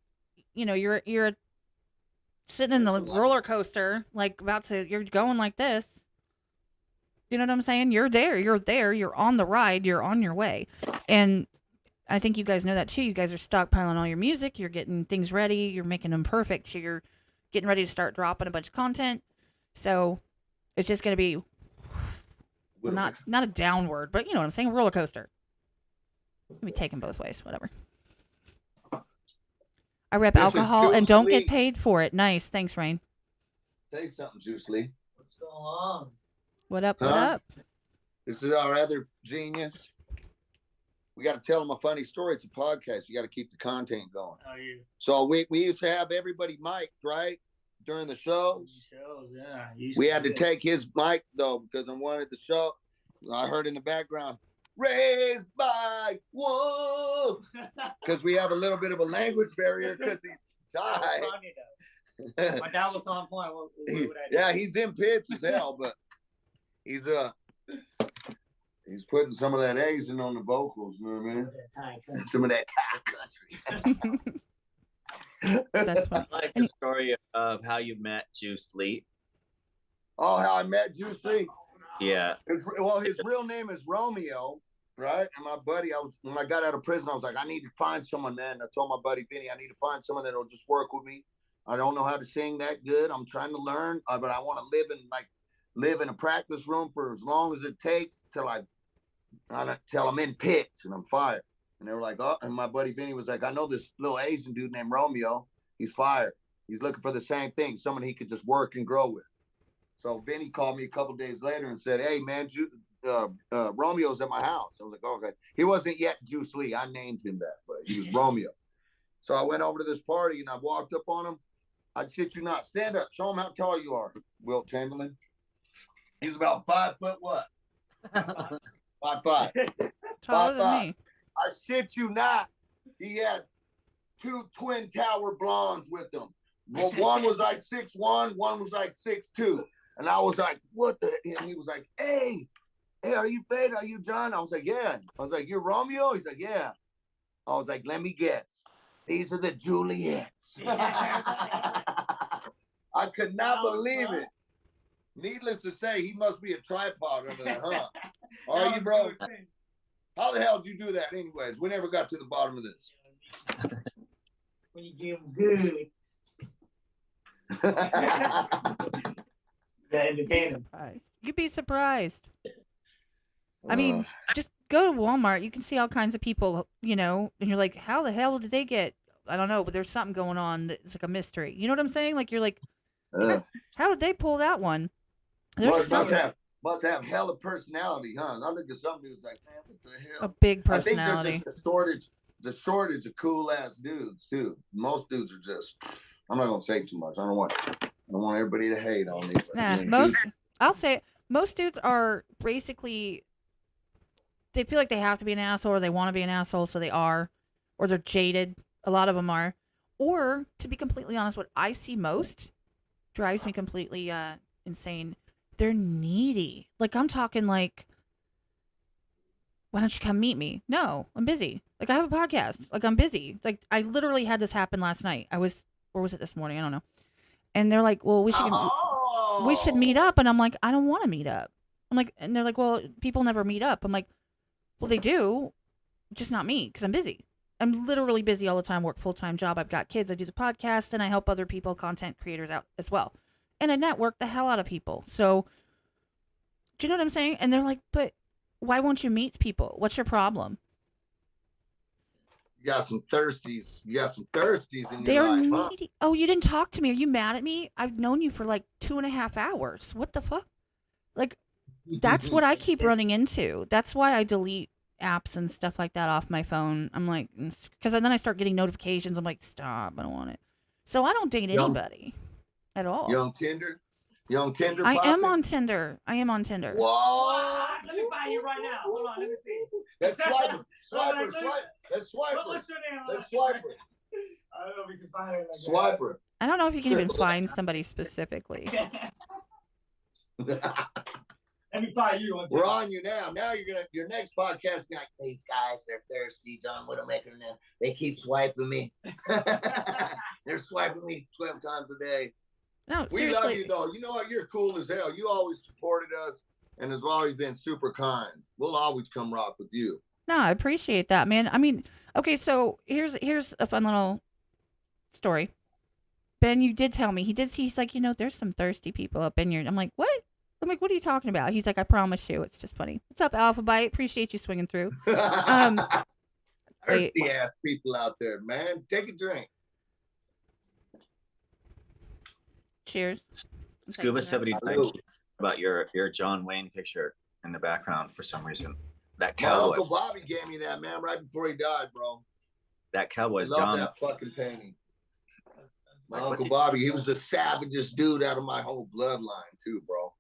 you're sitting in the roller coaster, like you're going like this. You know what I'm saying? You're there, you're on the ride, you're on your way. And I think you guys know that too. You guys are stockpiling all your music, you're getting things ready, you're making them perfect. So you're getting ready to start dropping a bunch of content. So it's just going to be not a downward, but you know what I'm saying? Roller coaster. Let me take them both ways, whatever. I rep alcohol and don't get paid for it. Nice. Thanks, Rain. Say something, Juice Lee. What's going on? What up? What up? This is our other genius. We got to tell them a funny story. It's a podcast. You got to keep the content going. How are you? So we used to have everybody mic'd, right? During the shows. Yeah. We had to take his mic, though, because I wanted the show. I heard in the background, raised by wolf. Because we have a little bit of a language barrier because he's Thai. My dad was on point. What would I do? Yeah, he's in pitch as hell, but he's putting some of that Asian on the vocals, you know what I mean? Some of that Thai country. That's funny. I like the story of how you met Juice Lee. Oh, how I met Juice Lee? Yeah. His real name is Romeo, right? And my buddy, when I got out of prison, I was like, I need to find someone, man. I told my buddy Vinny, I need to find someone that'll just work with me. I don't know how to sing that good. I'm trying to learn, but I want to live in a practice room for as long as it takes till I'm in pitch and I'm fired. And they were like, oh, and my buddy Vinny was like, I know this little Asian dude named Romeo. He's fired. He's looking for the same thing, someone he could just work and grow with. So Vinny called me a couple days later and said, hey, man, Romeo's at my house. I was like, oh, okay. He wasn't yet Juice Lee. I named him that, but he was Romeo. So I went over to this party and I walked up on him. I shit you not. Stand up. Show him how tall you are, Wilt Chamberlain. He's about 5 foot what? 5'5". Taller than me. I shit you not. He had 2 twin tower blondes with him. Well, one was like 6'1", one was like 6'2". And I was like, what the? And he was like, hey, are you Fade? Are you John? I was like, yeah. I was like, you're Romeo? He's like, yeah. I was like, let me guess. These are the Juliets. I could not believe it. Needless to say, he must be a tripod under there, huh? Are you, bro? How the hell did you do that anyways? We never got to the bottom of this. When you give them good. You'd be surprised. I mean, just go to Walmart. You can see all kinds of people, and you're like, how the hell did they get? I don't know, but there's something going on that's like a mystery. You know what I'm saying? Like, you're like, How did they pull that one? There's Must have hella personality, huh? I look at some dudes like, man, what the hell? a big I think personality. there's just a shortage of cool ass dudes too. Most dudes are just. I'm not gonna say too much. I don't want everybody to hate on me. Nah, I'll say it, most dudes are basically, they feel like they have to be an asshole or they want to be an asshole, so they are, or they're jaded. A lot of them are. Or, to be completely honest, what I see most drives me completely insane. They're needy. Like, I'm talking like, why don't you come meet me? No, I'm busy. Like, I have a podcast. Like, I'm busy. Like, I literally had this happen last night. Or was it this morning? I don't know. And they're like, well, we should meet up. And I'm like, I don't want to meet up. I'm like, and they're like, well, people never meet up. I'm like, well, they do, just not me, because I'm busy. I'm literally busy all the time, work full-time job. I've got kids. I do the podcast, and I help other people, content creators out as well. And I network the hell out of people. So, do you know what I'm saying? And they're like, but why won't you meet people? What's your problem? You got some thirsties. You got some thirsties in They're your life, needy. Oh, you didn't talk to me. Are you mad at me? I've known you for like 2.5 hours. What the fuck? Like, that's what I keep running into. That's why I delete apps and stuff like that off my phone. I'm like, because then I start getting notifications. I'm like, stop. I don't want it. So I don't date anybody at all. You on Tinder? You on Tinder? I am on Tinder. Whoa! Let me find you right now. Hold on, let me see. Let's swipe her. Let's swipe her. What's your name? Let's swipe her. I don't know if we can find her. Like Swipe her. I don't know if you can even find somebody specifically. Let me find you. We're on you now. Now your next podcast. Like, these guys, they're thirsty. John WidoMakr and them. They keep swiping me. They're swiping me 12 times a day. No, we seriously. love you though. You know what? You're cool as hell. You always supported us and has always been super kind. We'll always come rock with you. No, I appreciate that, man. I mean, okay, so here's a fun little story. Ben, you did tell me. He's like, there's some thirsty people up in here. I'm like, what? I'm like, what are you talking about? He's like, I promise you. It's just funny. What's up, Alpha Bite? Appreciate you swinging through. Thirsty ass people out there, man. Take a drink. Cheers. Scuba 75 about your John Wayne picture in the background for some reason. That My cowboy. Uncle Bobby gave me that, man, right before he died, bro. That cowboy's Love John. that fucking painting. My Like, Uncle Bobby, he was the savagest dude out of my whole bloodline, too, bro.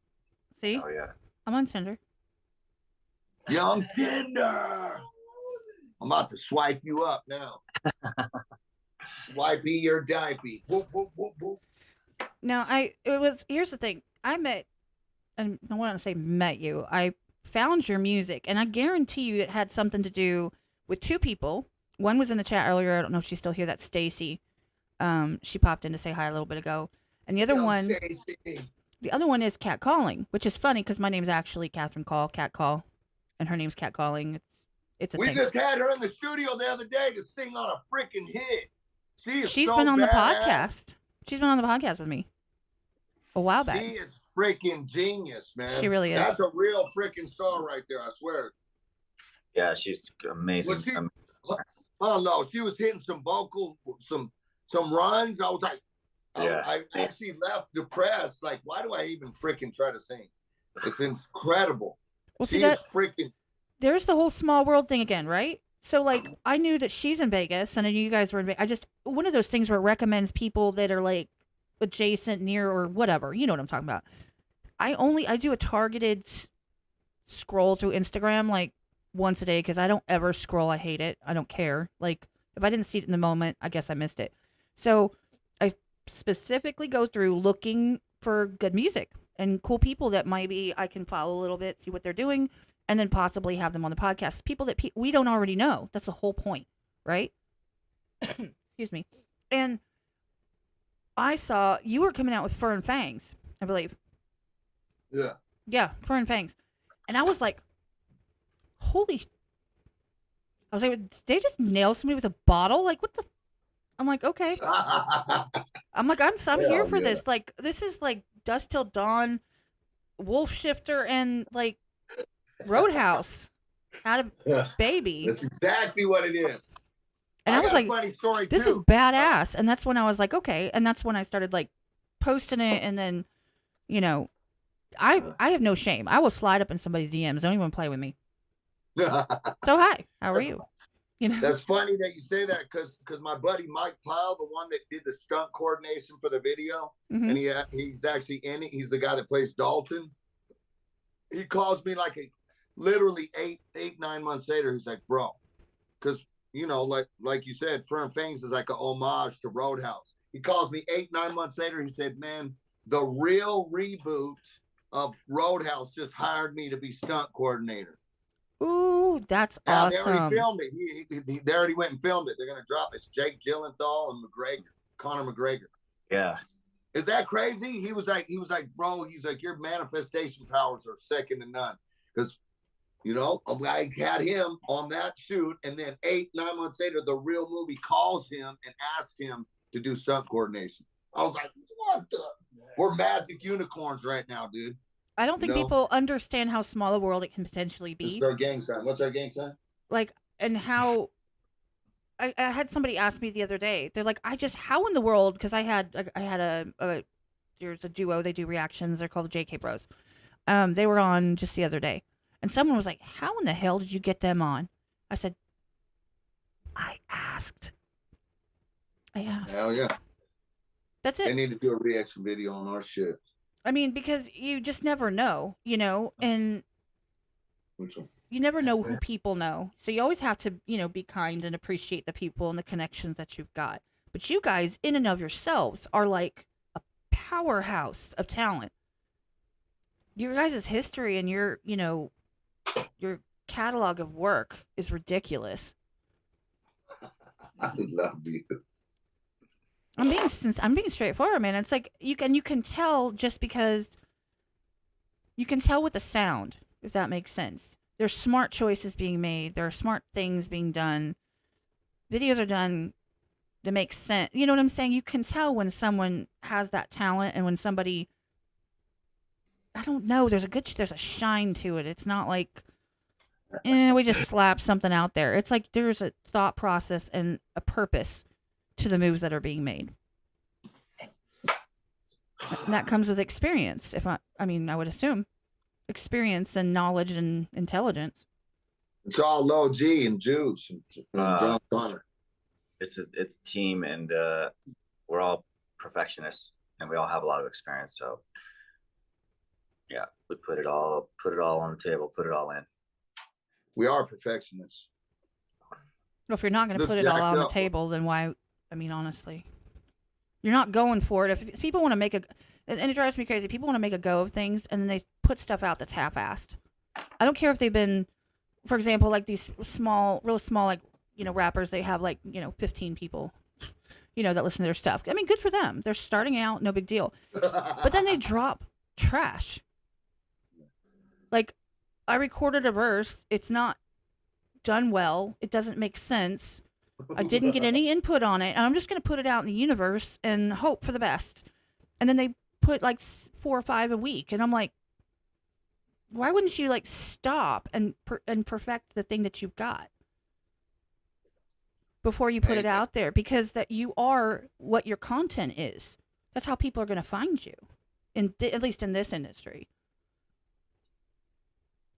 See? Oh yeah. I'm on Tinder. Young Tinder. I'm about to swipe you up now. Swipey your diaper. Whoop, whoop, whoop, whoop. Now, here's the thing. I don't want to say met you. I found your music, and I guarantee you it had something to do with two people. One was in the chat earlier. I don't know if she's still here. That's Stacy. She popped in to say hi a little bit ago. And the other one, the other one is Cat Calling, which is funny because my name's actually Catherine Call, Cat Call, and her name's Cat Calling. It's a We thing. just had her in the studio the other day to sing on a freaking hit. She's been on the podcast. She's been on the podcast with me a while back. She is freaking genius, man. She really is. That's a real freaking star right there, I swear. Yeah, she's amazing. Oh no, she was hitting some vocal, some runs. I was like, Yeah. I actually left depressed. Like, why do I even freaking try to sing? It's incredible. Well, see She that is freaking. there's the whole small world thing again, right? So like I knew that she's in Vegas and I knew you guys were in Vegas. One of those things where it recommends people that are like adjacent, near, or whatever. You know what I'm talking about. I do a targeted scroll through Instagram like once a day because I don't ever scroll. I hate it. I don't care. Like if I didn't see it in the moment, I guess I missed it. So I specifically go through looking for good music and cool people that maybe I can follow a little bit, see what they're doing, and then possibly have them on the podcast. People that we don't already know. That's the whole point, right? Excuse me. And I saw you were coming out with Fur and Fangs, I believe. Yeah. Yeah, Fur and Fangs. And I was like, holy. I was like, did they just nail somebody with a bottle? Like, what the? I'm like, okay. I'm like, I'm here for this. Like, this is like Dusk Till Dawn, Wolf Shifter, and like Roadhouse. Had a baby. That's exactly what it is. And I was like, funny story this too. is badass. And that's when I was like, okay. And that's when I started like posting it, and then, you know, I have no shame. I will slide up in somebody's DMs. Don't even play with me. So hi, how are you? You know, That's funny that you say that because my buddy Mike Pyle, the one that did the stunt coordination for the video, and he's actually in it. He's the guy that plays Dalton. He calls me like literally 9 months later. He's like, bro, because you know, like you said, Firm Things is like a homage to Roadhouse. He calls me 9 months later. He said, man, the real reboot of Roadhouse just hired me to be stunt coordinator. ooh, that's Now, awesome. they already filmed it. They already went and filmed it. They're going to drop it. It's Jake Gyllenhaal and Conor McGregor. Yeah. Is that crazy? He was like, bro, he's like, your manifestation powers are second to none. Because, you know, I had him on that shoot, and then 9 months later, the real movie calls him and asks him to do stunt coordination. I was like, what the? We're magic unicorns right now, dude. I don't think people understand how small a world it can potentially be. This is our gang sign. What's our gang sign? Like, and how I had somebody ask me the other day. They're like, how in the world? Because I had there's a duo. They do reactions. They're called the JK Bros. They were on just the other day, and someone was like, how in the hell did you get them on? I said, I asked. Hell yeah. That's it. They need to do a reaction video on our shit. I mean, because you just never know, you know, and you never know who people know. So you always have to, you know, be kind and appreciate the people and the connections that you've got. But you guys, in and of yourselves, are like a powerhouse of talent. Your guys' history and your catalog of work is ridiculous. I love you. I'm being straightforward, man. It's like you can tell just because you can tell with the sound, if that makes sense. There's smart choices being made. There are smart things being done. Videos are done that make sense. You know what I'm saying? You can tell when someone has that talent and when somebody, I don't know, there's a shine to it. It's not like, we just slap something out there. It's like there's a thought process and a purpose to the moves that are being made. And that comes with experience. I would assume experience and knowledge and intelligence. It's all low G and Juice and John Connor. It's team, and we're all perfectionists, and we all have a lot of experience. So yeah, we put it all on the table, put it all in. We are perfectionists. Well, if you're not going to put it all on the table, then why? I mean, honestly, you're not going for it. If people want to make and it drives me crazy. People want to make a go of things, and then they put stuff out that's half-assed. I don't care if they've been, for example, like these real small, like, you know, rappers. They have like, you know, 15 people, you know, that listen to their stuff. I mean, good for them. They're starting out, no big deal. But then they drop trash. Like, I recorded a verse. It's not done well. It doesn't make sense. I didn't get any input on it, and I'm just going to put it out in the universe and hope for the best. And then they put like 4 or 5 a week, and I'm like, why wouldn't you like stop and perfect the thing that you've got before you put it out there? Because that you are what your content is. That's how people are going to find you, at least in this industry.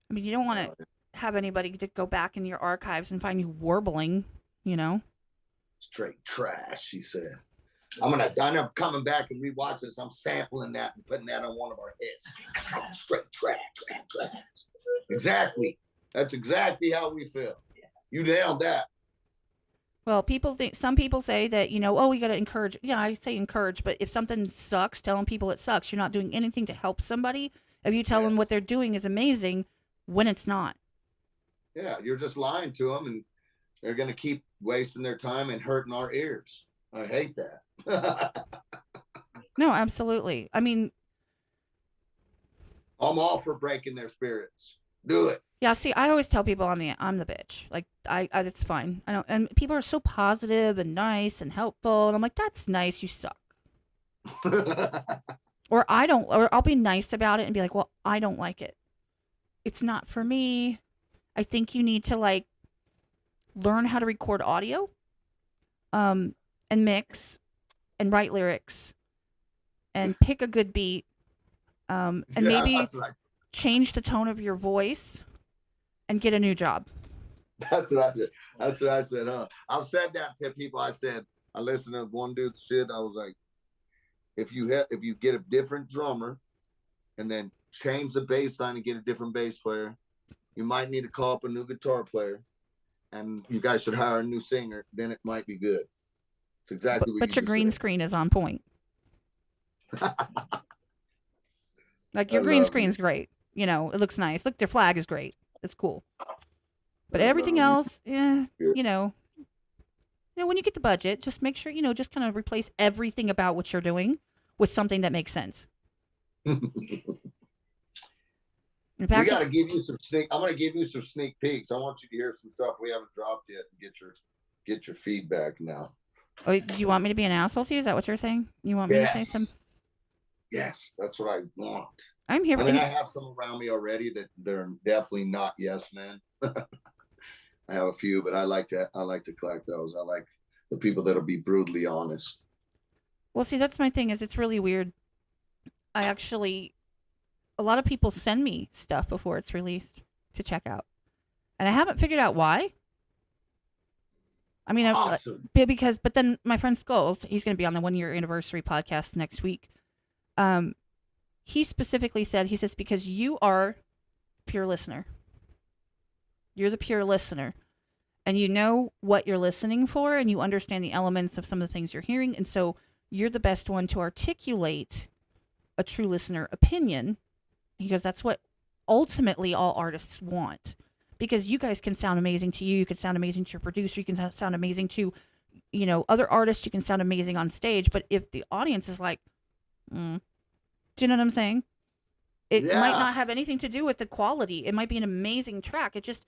I mean, you don't want to have anybody to go back in your archives and find you warbling, you know? Straight trash, she said. I'm coming back and rewatch this. I'm sampling that and putting that on one of our hits. Straight trash. Exactly. That's exactly how we feel. You nailed that. Well, some people say that, you know, we got to encourage. Yeah, I say encourage, but if something sucks, telling people it sucks. You're not doing anything to help somebody. If you tell them what they're doing is amazing when it's not. Yeah, you're just lying to them, and they're going to keep wasting their time and hurting our ears. I hate that. No, absolutely. I mean, I'm all for breaking their spirits. Do it. Yeah, see, I always tell people I'm the bitch. Like, I it's fine. I don't, and people are so positive and nice and helpful, and I'm like, that's nice. You suck. Or I'll be nice about it and be like, well, I don't like it. It's not for me. I think you need to like learn how to record audio, and mix, and write lyrics, and pick a good beat, and maybe that's right. change the tone of your voice and get a new job. That's what I did. That's what I said. I've said that to people. I said, I listened to one dude's shit. I was like, if you get a different drummer and then change the bass line and get a different bass player, you might need to call up a new guitar player, and you guys should hire a new singer. Then it might be good. It's exactly what. But your green screen is on point. Like your green screen's great. You know, it looks nice. Look, their flag is great. It's cool. But everything else, you know, when you get the budget, just make sure, just kind of replace everything about what you're doing with something that makes sense. In fact, we got to give you some sneak. I'm going to give you some sneak peeks. I want you to hear some stuff we haven't dropped yet and get your feedback now. Oh, do you want me to be an asshole to you? Is that what you're saying? You want me to say some? Yes, that's what I want. I'm here. I mean, I have some around me already that they're definitely not yes men. I have a few, but I like to collect those. I like the people that'll be brutally honest. Well, see, that's my thing. Is it's really weird. A lot of people send me stuff before it's released to check out, and I haven't figured out why. I mean, awesome. But then my friend Skulls, he's going to be on the 1 year anniversary podcast next week. He specifically said, he says, because you are pure listener. You're the pure listener, and you know what you're listening for, and you understand the elements of some of the things you're hearing. And so you're the best one to articulate a true listener opinion, because that's what ultimately all artists want. Because you guys can sound amazing to you. You can sound amazing to your producer. You can sound amazing to, other artists. You can sound amazing on stage. But if the audience is like, do you know what I'm saying? It might not have anything to do with the quality. It might be an amazing track. It just,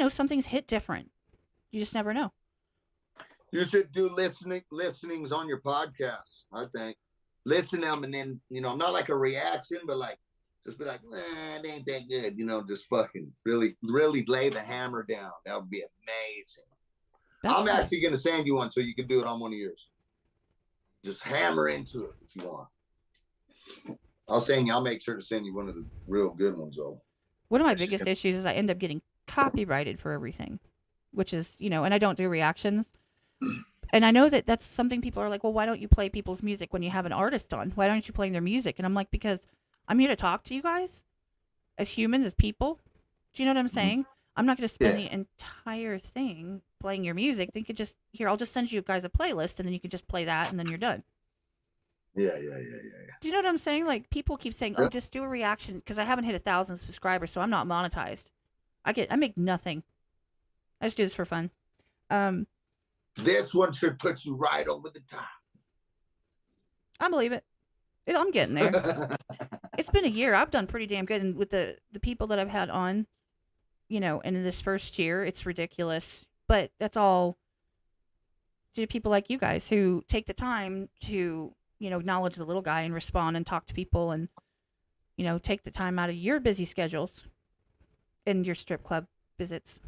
something's hit different. You just never know. You should do listenings on your podcast, I think. Listen to them, and then, not like a reaction, but like, just be like, it ain't that good. Just fucking really, really lay the hammer down. That would be amazing. I'm actually going to send you one so you can do it on one of yours. Just hammer into it if you want. I'll make sure to send you one of the real good ones, though. One of my biggest issues is I end up getting copyrighted for everything, which is, and I don't do reactions. And I know that that's something people are like, well, why don't you play people's music when you have an artist on? Why aren't you playing their music? And I'm like, because I'm here to talk to you guys as humans, as people. Do you know what I'm saying? I'm not going to spend the entire thing playing your music. They could just, I'll just send you guys a playlist, and then you can just play that, and then you're done. Yeah. Do you know what I'm saying? Like, people keep saying, oh, just do a reaction, because I haven't hit 1,000 subscribers, so I'm not monetized. I make nothing. I just do this for fun. This one should put you right over the top. I believe it. I'm getting there. It's been a year. I've done pretty damn good. And with the people that I've had on, and in this first year, it's ridiculous. But that's all to people like you guys who take the time to, acknowledge the little guy and respond and talk to people and, take the time out of your busy schedules and your strip club visits.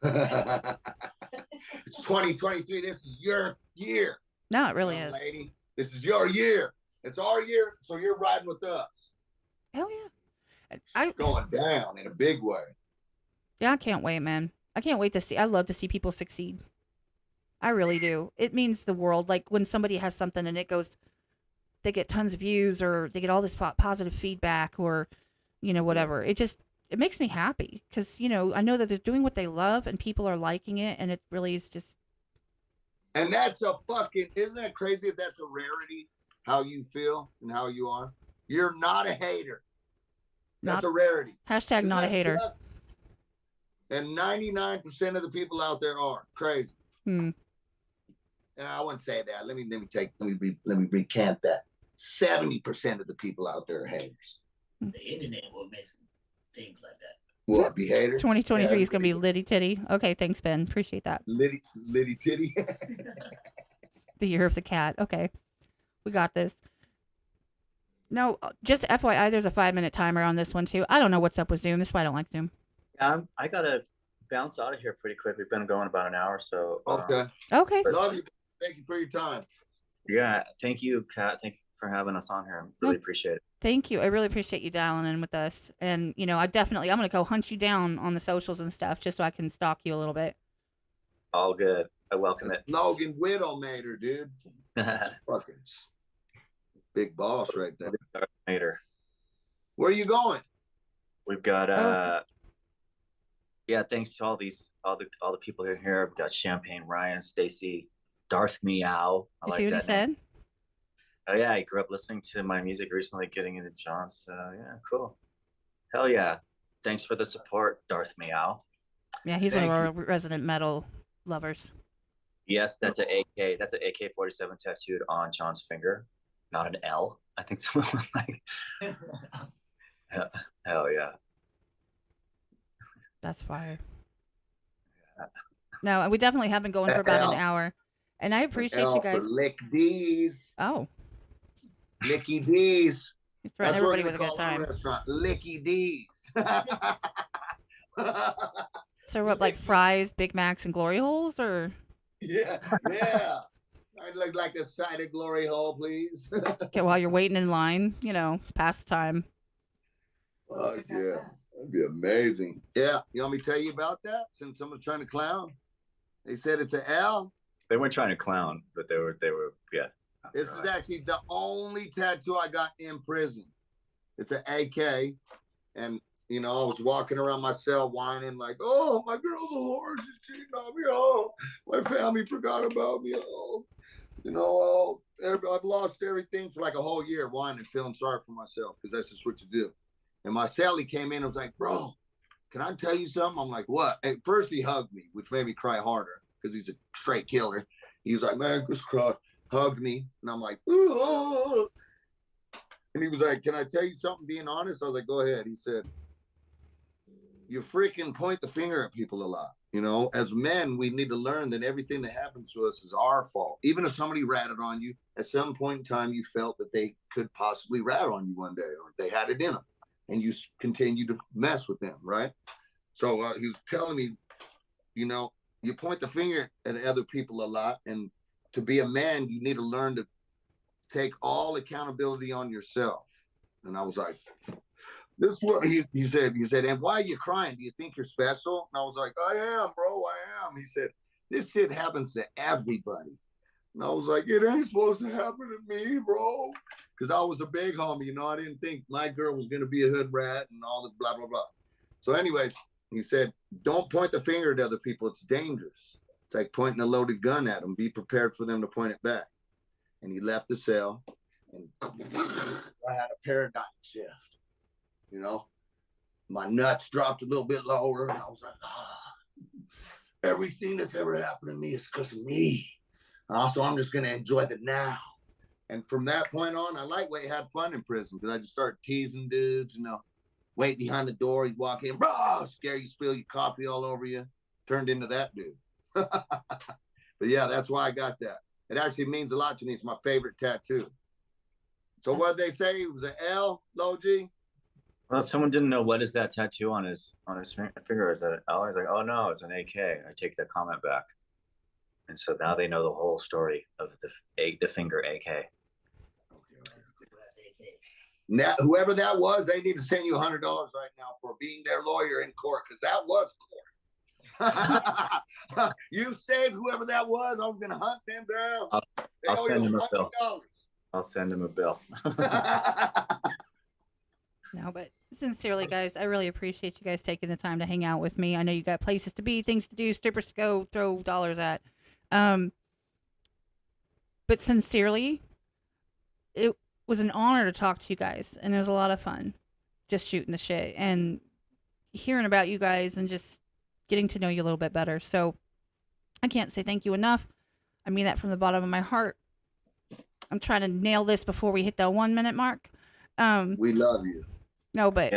It's 2023. This is your year. No, it really is. Lady, this is your year. It's our year, so you're riding with us. Hell yeah. It's going down in a big way. Yeah, I can't wait, man. I can't wait to see. I love to see people succeed. I really do. It means the world. Like when somebody has something and they get tons of views, or they get all this positive feedback, or, whatever. It makes me happy because, I know that they're doing what they love and people are liking it. And it really is just. And that's isn't that crazy if that's a rarity, how you feel and how you are? You're not a hater. That's a rarity. Hashtag not a hater. And 99% of the people out there are crazy. I wouldn't say that. Let me recant that. 70% of the people out there are haters. The internet will make things like that. What, be haters? 2023 is going to be litty titty. Okay, thanks, Ben. Appreciate that. Litty titty. The year of the cat. Okay. We got this. No, just FYI, there's a 5-minute timer on this one, too. I don't know what's up with Zoom. This is why I don't like Zoom. I got to bounce out of here pretty quick. We've been going about an hour, so. Okay. Okay. Love you. Thank you for your time. Yeah. Thank you, Kat. Thank you for having us on here. I really appreciate it. Thank you. I really appreciate you dialing in with us. And, you know, I'm going to go hunt you down on the socials and stuff just so I can stalk you a little bit. All good. I welcome it. Logan Widōmākr, dude. Fucking big boss right there. Later. Where are you going? We've got yeah, thanks to all the people here. We've got Champagne Ryan, Stacy, Darth Meow. You see what he said? Oh yeah, I grew up listening to my music recently, getting into John's. So yeah, cool. Hell yeah. Thanks for the support, Darth Meow. Yeah, he's one of our resident metal lovers. Yes, that's an AK. That's an AK-47 tattooed on John's finger, not an L. I think someone was like, hell yeah. That's fire. Yeah. No, we definitely have been going for about an hour, and I appreciate you guys. For Lick D's. Oh, Licky D's. He's throwing everybody with a good time. Restaurant, Licky D's. So what, like fries, Big Macs, and glory holes, or? Yeah. I'd like a side of glory hole, please. Okay, while you're waiting in line, you know, pass the time. Oh yeah, that'd be amazing. Yeah, you want me to tell you about that? Since someone's trying to clown, they said it's an L. They weren't trying to clown, but they were yeah. This is actually the only tattoo I got in prison. It's an AK, and you know, I was walking around my cell whining like, "Oh, my girl's a horse. She's cheating on me. Oh, my family forgot about me. Oh, you know, I've lost everything for like a whole year, whining, feeling sorry for myself because that's just what you do." And my cellie came in and was like, "Bro, can I tell you something?" I'm like, "What?" At first, he hugged me, which made me cry harder because he's a straight killer. He was like, "Man, just cry." Hugged me, and I'm like, "Ooh." And he was like, "Can I tell you something, being honest?" I was like, "Go ahead." He said, "You freaking point the finger at people a lot. You know, as men, we need to learn that everything that happens to us is our fault. Even if somebody ratted on you, at some point in time, you felt that they could possibly rat on you one day, or they had it in them, and you continue to mess with them, right?" So he was telling me, you know, you point the finger at other people a lot, and to be a man, you need to learn to take all accountability on yourself. And I was like, "This is what he said. He said, and why are you crying? Do you think you're special?" And I was like, "I am, bro. I am." He said, "This shit happens to everybody." And I was like, "It ain't supposed to happen to me, bro." Because I was a big homie, you know. I didn't think my girl was going to be a hood rat and all the blah, blah, blah. So anyways, he said, "Don't point the finger at other people. It's dangerous. It's like pointing a loaded gun at them. Be prepared for them to point it back." And he left the cell, and I had a paradigm shift. You know, my nuts dropped a little bit lower, and I was like, everything that's ever happened to me is because of me. Also, I'm just going to enjoy the now. And from that point on, I lightweight had fun in prison because I just started teasing dudes, you know, wait behind the door, you walk in, bro, scare you, spill your coffee all over you. Turned into that dude. But yeah, that's why I got that. It actually means a lot to me. It's my favorite tattoo. So what did they say? It was an L, Logie? Well, someone didn't know, what is that tattoo on his finger? Is that an L? I was like, "Oh no, it's an AK." I take that comment back. And so now they know the whole story of the finger AK. Now, whoever that was, they need to send you $100 right now for being their lawyer in court, because that was court. You saved whoever that was. I was going to hunt them down. I'll send him a bill. I'll send him a bill. No, but sincerely, guys, I really appreciate you guys taking the time to hang out with me. I know you got places to be, things to do, strippers to go throw dollars at. But sincerely, it was an honor to talk to you guys, and it was a lot of fun just shooting the shit and hearing about you guys and just getting to know you a little bit better. So I can't say thank you enough. I mean that from the bottom of my heart. I'm trying to nail this before we hit the 1 minute mark. We love you. No, but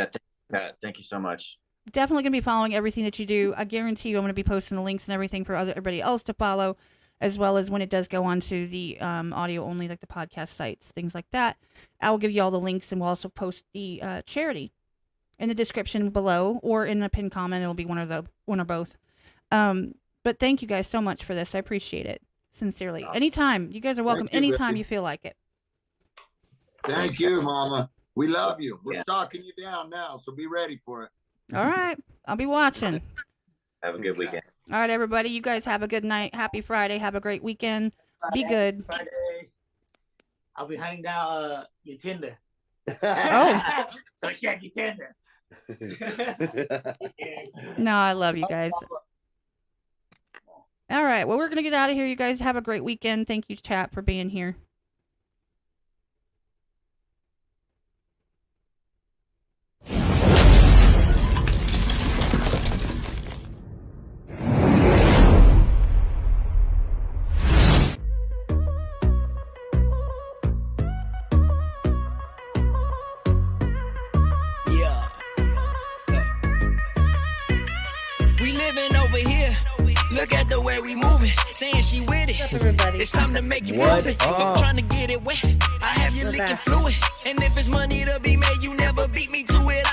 yeah, thank you so much. Definitely going to be following everything that you do. I guarantee you I'm going to be posting the links and everything for everybody else to follow, as well as when it does go on to the audio only, like the podcast sites, things like that. I will give you all the links, and we'll also post the charity in the description below, or in a pinned comment. It'll be one or both. But thank you guys so much for this. I appreciate it sincerely. Anytime, you guys are welcome. Anytime you feel like it. Thank you, Mama. We love you. We're Yeah. stalking you down now, so be ready for it. All right. I'll be watching. Have a good weekend. All right, everybody. You guys have a good night. Happy Friday. Have a great weekend. Be good. Friday. I'll be hunting down your Tinder. Oh. So check your Tinder. No, I love you guys. All right. Well, we're going to get out of here. You guys have a great weekend. Thank you, chat, for being here. Yeah. We living over here. Look at the way we moving. Saying she with it. What's up, everybody? It's time to make it What prove it. up? Trying to get it wet. I have you We're licking back. fluid. And if it's money to be made, you never beat me to it.